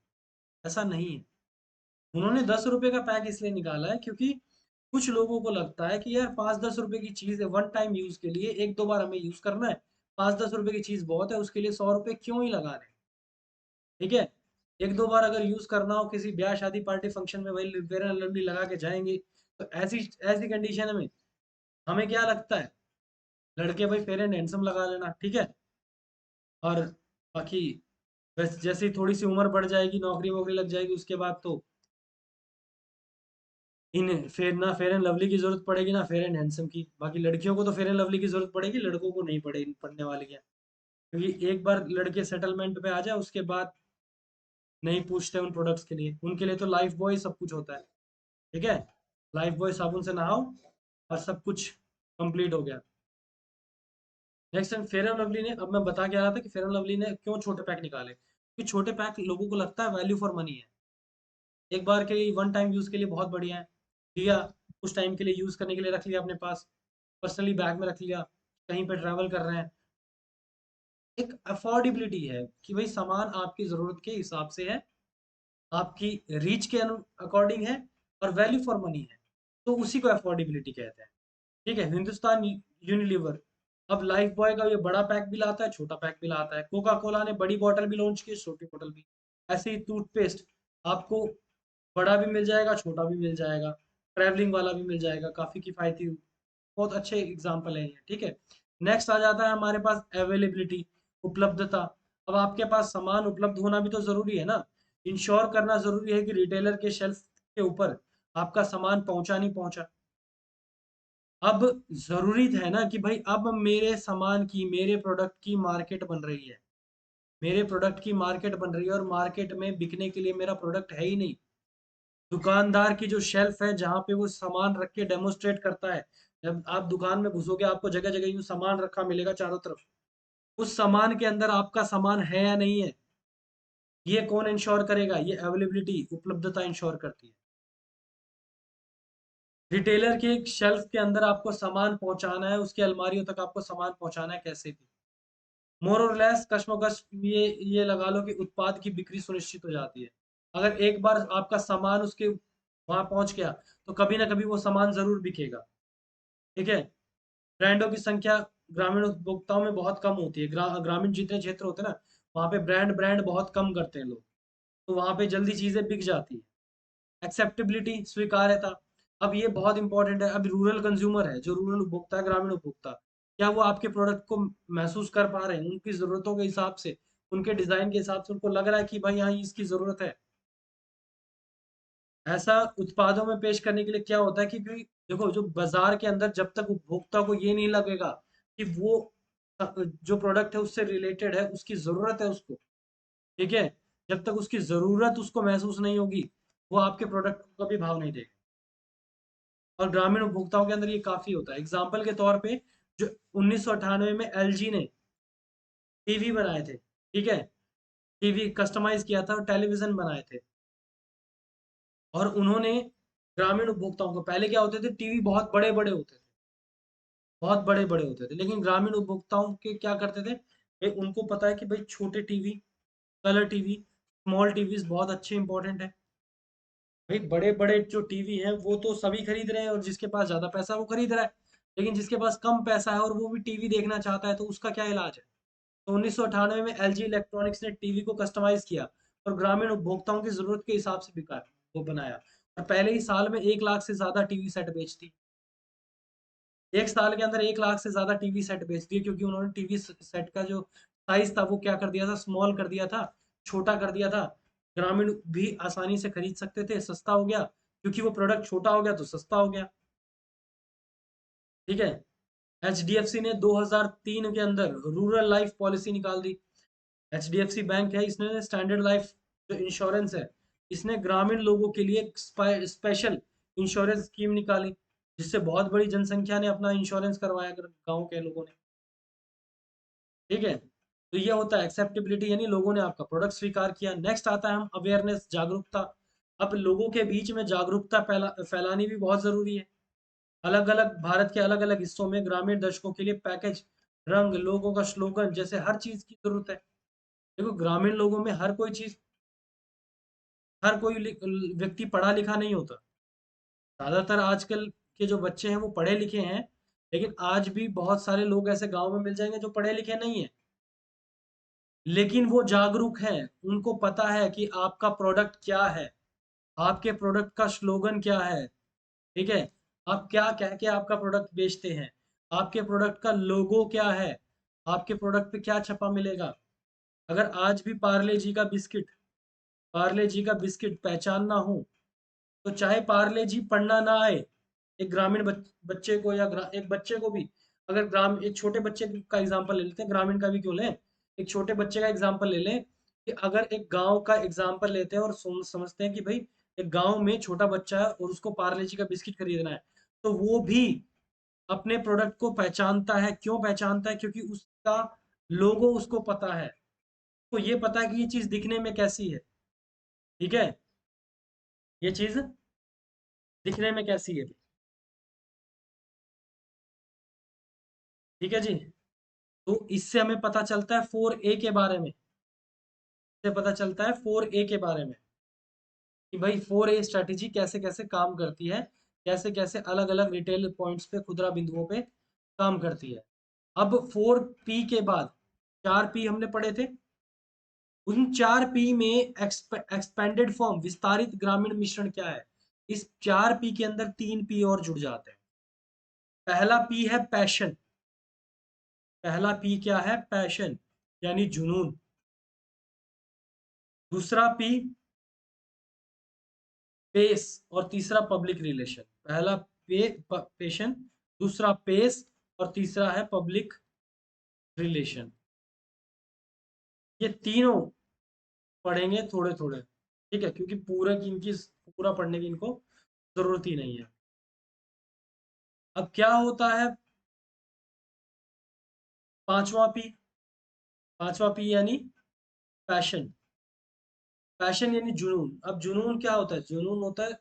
ऐसा नहीं है। उन्होंने 10 रुपए का पैक इसलिए निकाला है क्योंकि कुछ लोगों को लगता है कि यार 5-10 रुपए की चीज है, वन टाइम यूज के लिए, एक दो बार हमें यूज करना है, 5-10 रुपए की चीज बहुत है, उसके लिए 100 रुपए क्यों ही लगा रहे हैं, ठीक है। एक दो बार अगर यूज करना हो किसी ब्याह शादी पार्टी फंक्शन में, वही फेयर एंड लवली लगा के जाएंगे, तो ऐसी ऐसी कंडीशन में हमें क्या लगता है, लड़के भाई फेयर एंड हैंडसम लगा लेना, ठीक है। और बाकी बस जैसे ही थोड़ी सी उम्र बढ़ जाएगी, नौकरी वोकरी लग जाएगी, उसके बाद तो इन फेयर एंड लवली की जरूरत पड़ेगी ना फेयर एंड हैंडसम की। बाकी लड़कियों को तो फेयर एंड लवली की जरूरत पड़ेगी, लड़कों को नहीं पड़ने वाली है। क्योंकि एक बार लड़के सेटलमेंट पे आ जाए, उसके बाद नहीं पूछते उन प्रोडक्ट्स के लिए, उनके लिए तो लाइफ बॉय सब कुछ होता है, ठीक है। लाइफ बॉय साबुन से नहाओ और सब कुछ कंप्लीट हो गया। Next time fair and lovely ने, अब मैं बता के आ रहा था कि फेयर एंड लवली ने क्यों छोटे पैक निकाले, क्योंकि छोटे पैक लोगों को लगता है वैल्यू फॉर मनी है, एक बार के लिए वन टाइम यूज के लिए बहुत बढ़िया है, लिया, कुछ टाइम के लिए यूज करने के लिए रख लिया अपने पास, पर्सनली बैग में रख लिया, कहीं पे ट्रैवल कर रहे हैं। एक अफोर्डेबिलिटी है कि भाई सामान आपकी जरूरत के हिसाब से है, आपकी रीच के अकॉर्डिंग है, और वैल्यू फॉर मनी है, तो उसी को अफोर्डेबिलिटी कहते हैं, ठीक है। हिंदुस्तान यूनिलीवर अब लाइफ बॉय का ये बड़ा पैक भी लाता है, छोटा पैक भी लाता है, कोका कोला ने बड़ी बोतल भी लॉन्च की, छोटी बोतल भी। ऐसे ही टूथपेस्ट आपको बड़ा भी मिल जाएगा, छोटा भी मिल जाएगा, ट्रैवलिंग वाला भी मिल जाएगा, काफी किफायती, बहुत अच्छे एग्जाम्पल है ये, ठीक है। नेक्स्ट आ जाता है हमारे पास अवेलेबिलिटी, उपलब्धता। अब आपके पास सामान उपलब्ध होना भी तो जरूरी है ना, इंश्योर करना जरूरी है कि रिटेलर के शेल्फ के ऊपर आपका सामान पहुंचा नहीं पहुंचा। अब जरूरी है ना कि भाई अब मेरे सामान की, मेरे प्रोडक्ट की मार्केट बन रही है, मेरे प्रोडक्ट की मार्केट बन रही है, और मार्केट में बिकने के लिए मेरा प्रोडक्ट है ही नहीं। दुकानदार की जो शेल्फ है जहाँ पे वो सामान रख के डेमोस्ट्रेट करता है, जब आप दुकान में घुसोगे आपको जगह जगह यूं सामान रखा मिलेगा चारों तरफ, उस सामान के अंदर आपका सामान है या नहीं है, ये कौन इंश्योर करेगा, ये अवेलेबिलिटी, उपलब्धता इंश्योर करती है। रिटेलर के शेल्फ के अंदर आपको सामान पहुंचाना है, उसकी अलमारियों तक आपको सामान पहुंचाना है, कैसे भी मोर और लेस कशमकश, ये लगा लो कि उत्पाद की बिक्री सुनिश्चित हो जाती है। अगर एक बार आपका सामान उसके वहां पहुंच गया, तो कभी ना कभी वो सामान जरूर बिकेगा, ठीक है। ब्रांडों की संख्या ग्रामीण उपभोक्ताओं में बहुत कम होती है, ग्रामीण जितने क्षेत्र होते हैं ना, वहाँ पे ब्रांड ब्रांड बहुत कम करते हैं लोग, तो वहाँ पे जल्दी चीजें बिक जाती है। एक्सेप्टेबिलिटी, स्वीकार्यता, अब ये बहुत इंपॉर्टेंट है। अब रूरल कंज्यूमर है, जो रूरल उपभोक्ता है, ग्रामीण उपभोक्ता, क्या वो आपके प्रोडक्ट को महसूस कर पा रहे हैं, उनकी जरूरतों के हिसाब से, उनके डिजाइन के हिसाब से उनको लग रहा है कि भाई हाँ इसकी जरूरत है। ऐसा उत्पादों में पेश करने के लिए क्या होता है कि भाई देखो, जो बाजार के अंदर जब तक उपभोक्ता को ये नहीं लगेगा कि वो जो प्रोडक्ट है उससे रिलेटेड है, उसकी जरूरत है उसको, ठीक है, जब तक उसकी जरूरत उसको महसूस नहीं होगी, वो आपके प्रोडक्ट को कभी भाव नहीं देगा। और ग्रामीण उपभोक्ताओं के अंदर ये काफी होता है। एग्जाम्पल के तौर पे जो 1998 में एलजी ने टीवी बनाए थे, ठीक है, टीवी कस्टमाइज किया था और टेलीविजन बनाए थे, और उन्होंने ग्रामीण उपभोक्ताओं को, पहले क्या होते थे टीवी बहुत बड़े बड़े होते थे, बहुत बड़े बड़े होते थे, लेकिन ग्रामीण उपभोक्ताओं के क्या करते थे भाई, उनको पता है कि भाई छोटे TV, colour TV, small TV बहुत अच्छे इंपॉर्टेंट है। भाई बड़े बड़े जो टीवी हैं वो तो सभी खरीद रहे हैं, और जिसके पास ज्यादा पैसा है वो खरीद रहा है, लेकिन जिसके पास कम पैसा है और वो भी टीवी देखना चाहता है, तो उसका क्या इलाज है। तो 1998 में एलजी इलेक्ट्रॉनिक्स ने टीवी को कस्टमाइज किया और ग्रामीण उपभोक्ताओं की जरूरत के हिसाब से बिका, वो बनाया, और पहले ही साल में 1 लाख से ज्यादा टीवी सेट बेचती, एक साल के अंदर 1 लाख से ज्यादा टीवी सेट बेच दिए, क्योंकि उन्होंने टीवी सेट का जो साइज था वो क्या कर दिया था, स्मॉल कर दिया था, छोटा कर दिया था। ग्रामीण भी आसानी से खरीद सकते थे, सस्ता हो गया, क्योंकि वो प्रोडक्ट छोटा हो गया तो सस्ता हो गया, ठीक है। एचडीएफसी ने 2003 के अंदर रूरल लाइफ पॉलिसी निकाल दी। एचडीएफसी बैंक है, इसने स्टैंडर्ड लाइफ जो इंश्योरेंस है, इसने ग्रामीण लोगों के लिए स्पेशल इंश्योरेंस स्कीम निकाली, जिससे बहुत बड़ी जनसंख्या ने अपना इंश्योरेंस करवाया गांव के लोगों ने, ठीक है। तो ये होता है एक्सेप्टेबिलिटी, यानी लोगों ने आपका प्रोडक्ट स्वीकार किया। नेक्स्ट आता है हम अवेयरनेस, जागरूकता। अब लोगों के बीच में जागरूकता फैलानी भी बहुत जरूरी है। अलग अलग भारत के अलग अलग हिस्सों में ग्रामीण दर्शकों के लिए पैकेज, रंग, लोगों का स्लोगन जैसे हर चीज की जरूरत है। देखो ग्रामीण लोगों में हर कोई चीज, हर कोई व्यक्ति पढ़ा लिखा नहीं होता। ज्यादातर आजकल के जो बच्चे हैं वो पढ़े लिखे हैं, लेकिन आज भी बहुत सारे लोग ऐसे गांव में मिल जाएंगे जो पढ़े लिखे नहीं है, लेकिन वो जागरूक हैं, उनको पता है कि आपका प्रोडक्ट क्या है, आपके प्रोडक्ट का स्लोगन क्या है, ठीक है? आप क्या कह के आपका प्रोडक्ट बेचते हैं, आपके प्रोडक्ट का लोगो क्या है, आपके प्रोडक्ट पे क्या छपा मिलेगा। अगर आज भी पार्ले जी का बिस्किट पहचानना हो, तो चाहे पार्ले जी पढ़ना ना आए, एक ग्रामीण बच्चे को या एक बच्चे को भी, अगर एक छोटे बच्चे का एग्जांपल ले लेते हैं, ग्रामीण का भी क्यों लें, एक छोटे बच्चे का एग्जांपल ले लें, कि अगर एक गांव का एग्जांपल लेते हैं और समझते हैं कि भाई एक गांव में छोटा बच्चा है और उसको पार्ले जी का बिस्किट खरीदना है, तो वो भी अपने प्रोडक्ट को पहचानता है। क्यों पहचानता है? क्योंकि उसका लोगो उसको पता है, तो ये पता है कि ये चीज दिखने में कैसी है, ठीक है, ये चीज दिखने में कैसी है, ठीक है जी। तो इससे हमें पता चलता है 4A के बारे में, इससे पता चलता है 4A के बारे में, कि भाई 4A स्ट्रेटेजी कैसे कैसे काम करती है, कैसे कैसे अलग अलग रिटेल पॉइंट्स पे, खुदरा बिंदुओं पे काम करती है। अब 4P के बाद 4P हमने पढ़े थे, उन 4P में एक्सपेंडेड फॉर्म, विस्तारित ग्रामीण मिश्रण क्या है। इस 4P के अंदर 3P और जुड़ जाते हैं। पहला P है पैशन, पहला P क्या है? पैशन, यानी जुनून। दूसरा P पेस, और तीसरा पब्लिक रिलेशन। पहला पेशन, दूसरा पेस, और तीसरा है पब्लिक रिलेशन। ये तीनों पढ़ेंगे थोड़े थोड़े, ठीक है, क्योंकि पूरा पढ़ने की इनको जरूरत ही नहीं है। अब क्या होता है पांचवा पी? पांचवा पी यानी पैशन, पैशन यानी जुनून। अब जुनून क्या होता है? जुनून होता है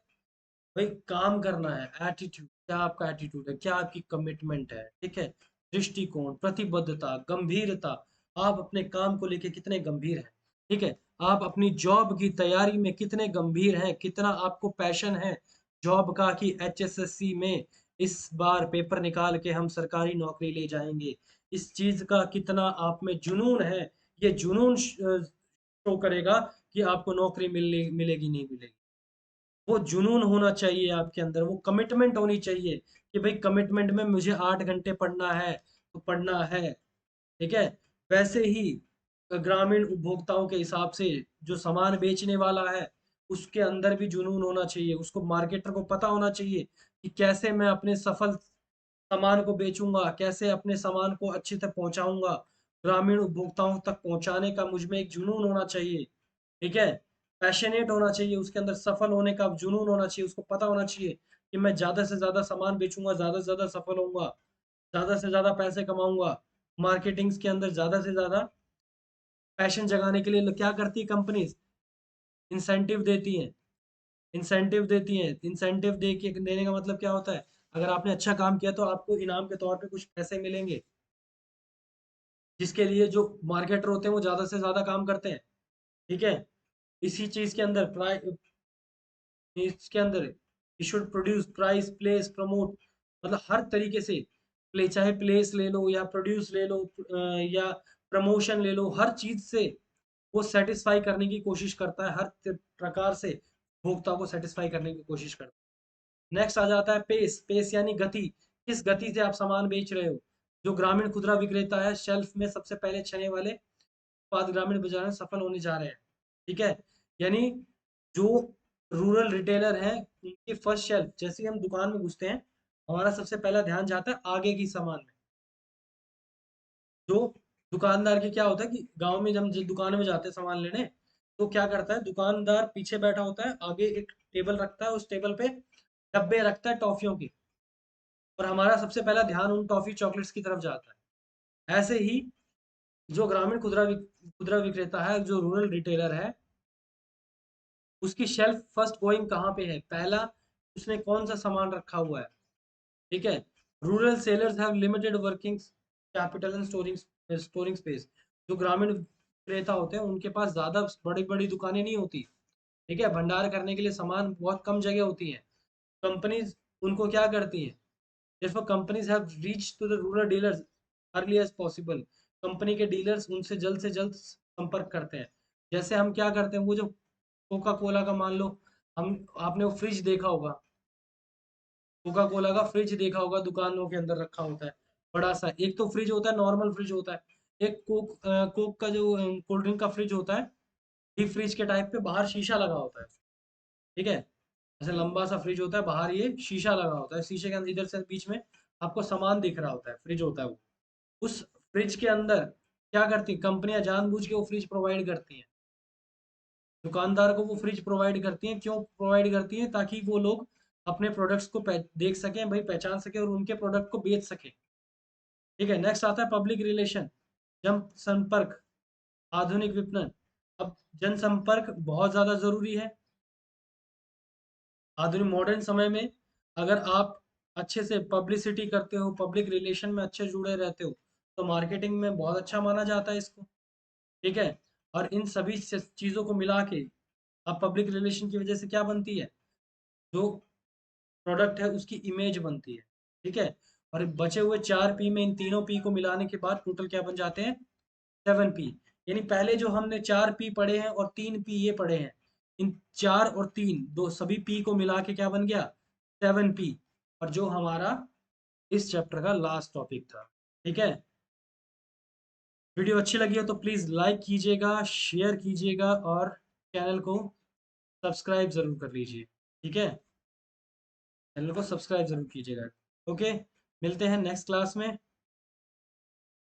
भाई काम करना है, एटीट्यूड, क्या आपका एटीट्यूड है, क्या आपकी कमिटमेंट है, ठीक है, दृष्टिकोण, प्रतिबद्धता, गंभीरता, आप अपने काम को लेके कितने गंभीर हैं, ठीक है, आप अपनी जॉब की तैयारी में कितने गंभीर हैं, कितना आपको पैशन है जॉब का, कि एचएसएससी में इस बार पेपर निकाल के हम सरकारी नौकरी ले जाएंगे, इस चीज का कितना आप में जुनून है। ये जुनून शो करेगा कि आपको नौकरी मिलेगी नहीं मिलेगी। वो जुनून होना चाहिए आपके अंदर, वो कमिटमेंट होनी चाहिए, कि भाई कमिटमेंट में मुझे 8 घंटे पढ़ना है तो पढ़ना है, ठीक है। वैसे ही ग्रामीण उपभोक्ताओं के हिसाब से जो सामान बेचने वाला है, उसके अंदर भी जुनून होना चाहिए, उसको मार्केटर को पता होना चाहिए कि कैसे मैं अपने सफल सामान को बेचूंगा, कैसे अपने सामान को अच्छी तरह पहुंचाऊंगा, ग्रामीण उपभोक्ताओं तक पहुंचाने का मुझ में एक जुनून होना चाहिए, ठीक है, पैशनेट होना चाहिए, उसके अंदर सफल होने का जुनून होना चाहिए, उसको पता होना चाहिए कि मैं ज्यादा से ज्यादा सामान बेचूंगा, ज्यादा से ज्यादा सफल होऊंगा, ज्यादा से ज्यादा पैसे कमाऊंगा। मार्केटिंग के अंदर ज्यादा से ज्यादा पैशन जगाने के लिए क्या करती है कंपनीज? इंसेंटिव देती हैं, इंसेंटिव देती हैं। इंसेंटिव देने का मतलब क्या होता है? अगर आपने अच्छा काम किया तो आपको इनाम के तौर पे कुछ पैसे मिलेंगे, जिसके लिए जो मार्केटर होते हैं वो ज्यादा से ज्यादा काम करते हैं, ठीक है। इसी चीज के अंदर इसके अंदर you should produce, price, place, promote, मतलब हर तरीके से चाहे प्लेस ले लो या प्रोड्यूस ले लो, या प्रमोशन ले लो, हर चीज से वो सेटिस्फाई करने की कोशिश करता है, हर प्रकार से भोक्ता को सेटिस्फाई करने की कोशिश करता है। नेक्स्ट आ जाता है पेस, पेस यानी गति, किस गति से आप सामान बेच रहे हो। जो ग्रामीण खुदरा विक्रेता है, शेल्फ में सबसे पहले छने वाले उत्पाद ग्रामीण बाजार में सफल होने जा रहे हैं, ठीक है, यानी जो रूरल रिटेलर हैं, उनके फर्स्ट शेल्फ, जैसे ही हम दुकान में घुसते हैं, हमारा सबसे पहला ध्यान जाता है आगे की सामान में। जो दुकानदार के क्या होता है कि गांव में जब हम दुकान में जाते हैं सामान लेने, तो क्या करता है दुकानदार, पीछे बैठा होता है, आगे एक टेबल रखता है, उस टेबल पे डब्बे रखता है टॉफियों के, और हमारा सबसे पहला ध्यान उन टॉफी चॉकलेट्स की तरफ जाता है। ऐसे ही जो ग्रामीण खुदरा विक्रेता है, जो रूरल रिटेलर है, उसकी शेल्फ फर्स्ट गोइंग कहाँ पे है, पहला उसने कौन सा सामान रखा हुआ है, ठीक है। Rural sellers have limited working capital and storing space. जो ग्रामीण विक्रेता होते हैं, उनके पास ज्यादा बड़ी बड़ी दुकानें नहीं होती, ठीक है, भंडार करने के लिए सामान बहुत कम जगह होती है। कंपनीज उनको क्या करती हैं? Therefore, companies have reached to the rural dealers early as possible. Company के डीलर्स उनसे जल्द संपर्क करते हैं। जैसे हम क्या करते हैं, वो जो कोका कोला का मान लो, हम आपने वो फ्रिज देखा होगा, कोका कोला का फ्रिज देखा होगा, दुकानों के अंदर रखा होता है बड़ा सा। एक तो फ्रिज होता है, नॉर्मल फ्रिज होता है। एक कोक का जो कोल्ड ड्रिंक का फ्रिज होता है, डीप फ्रिज के टाइप पे बाहर शीशा लगा होता है। ठीक है, ऐसे लंबा सा फ्रिज होता है, बाहर ये शीशा लगा होता है, शीशे के अंदर इधर से बीच में आपको सामान दिख रहा होता है, फ्रिज होता है वो। उस फ्रिज के अंदर क्या करती है कंपनियां, जानबूझ के वो फ्रिज प्रोवाइड करती हैं, दुकानदार को वो फ्रिज प्रोवाइड करती हैं। क्यों प्रोवाइड करती हैं? ताकि वो लोग अपने प्रोडक्ट्स को देख सकें भाई, पहचान सके और उनके प्रोडक्ट को बेच सके। ठीक है, नेक्स्ट आता है पब्लिक रिलेशन, जन संपर्क, आधुनिक विपणन। अब जनसंपर्क बहुत ज्यादा जरूरी है आधुनिक मॉडर्न समय में। अगर आप अच्छे से पब्लिसिटी करते हो, पब्लिक रिलेशन में अच्छे जुड़े रहते हो, तो मार्केटिंग में बहुत अच्छा माना जाता है इसको। ठीक है, और इन सभी चीजों को मिला के अब पब्लिक रिलेशन की वजह से क्या बनती है, जो प्रोडक्ट है उसकी इमेज बनती है। ठीक है, और बचे हुए 4 P में इन तीनों P को मिलाने के बाद टोटल क्या बन जाते हैं, 7 P। यानी पहले जो हमने 4 P पढ़े हैं और 3 P ये पढ़े हैं, इन 4 और 3 दो सभी P को मिला के क्या बन गया, 7 P। और जो हमारा इस चैप्टर का लास्ट टॉपिक था। ठीक है, वीडियो अच्छी लगी हो तो प्लीज़ लाइक कीजिएगा, शेयर कीजिएगा और चैनल को सब्सक्राइब ज़रूर कर लीजिए। ठीक है, चैनल को सब्सक्राइब ज़रूर कीजिएगा। ओके, मिलते हैं नेक्स्ट क्लास में,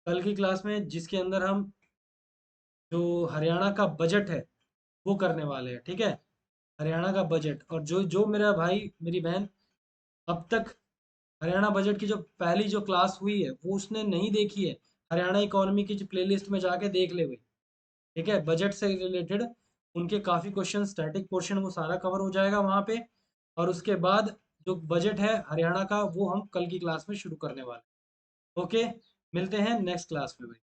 कल की क्लास में, जिसके अंदर हम जो हरियाणा का बजट है वो करने वाले हैं। ठीक है, हरियाणा का बजट। और जो जो मेरा भाई मेरी बहन अब तक हरियाणा बजट की जो पहली जो क्लास हुई है वो उसने नहीं देखी है, हरियाणा इकोनॉमी की जो प्लेलिस्ट में जाके देख ले भाई। ठीक है, बजट से रिलेटेड उनके काफ़ी क्वेश्चन, स्टैटिक पोर्शन वो सारा कवर हो जाएगा वहाँ पे। और उसके बाद जो बजट है हरियाणा का वो हम कल की क्लास में शुरू करने वाले हैं। ओके, मिलते हैं नेक्स्ट क्लास में भाई।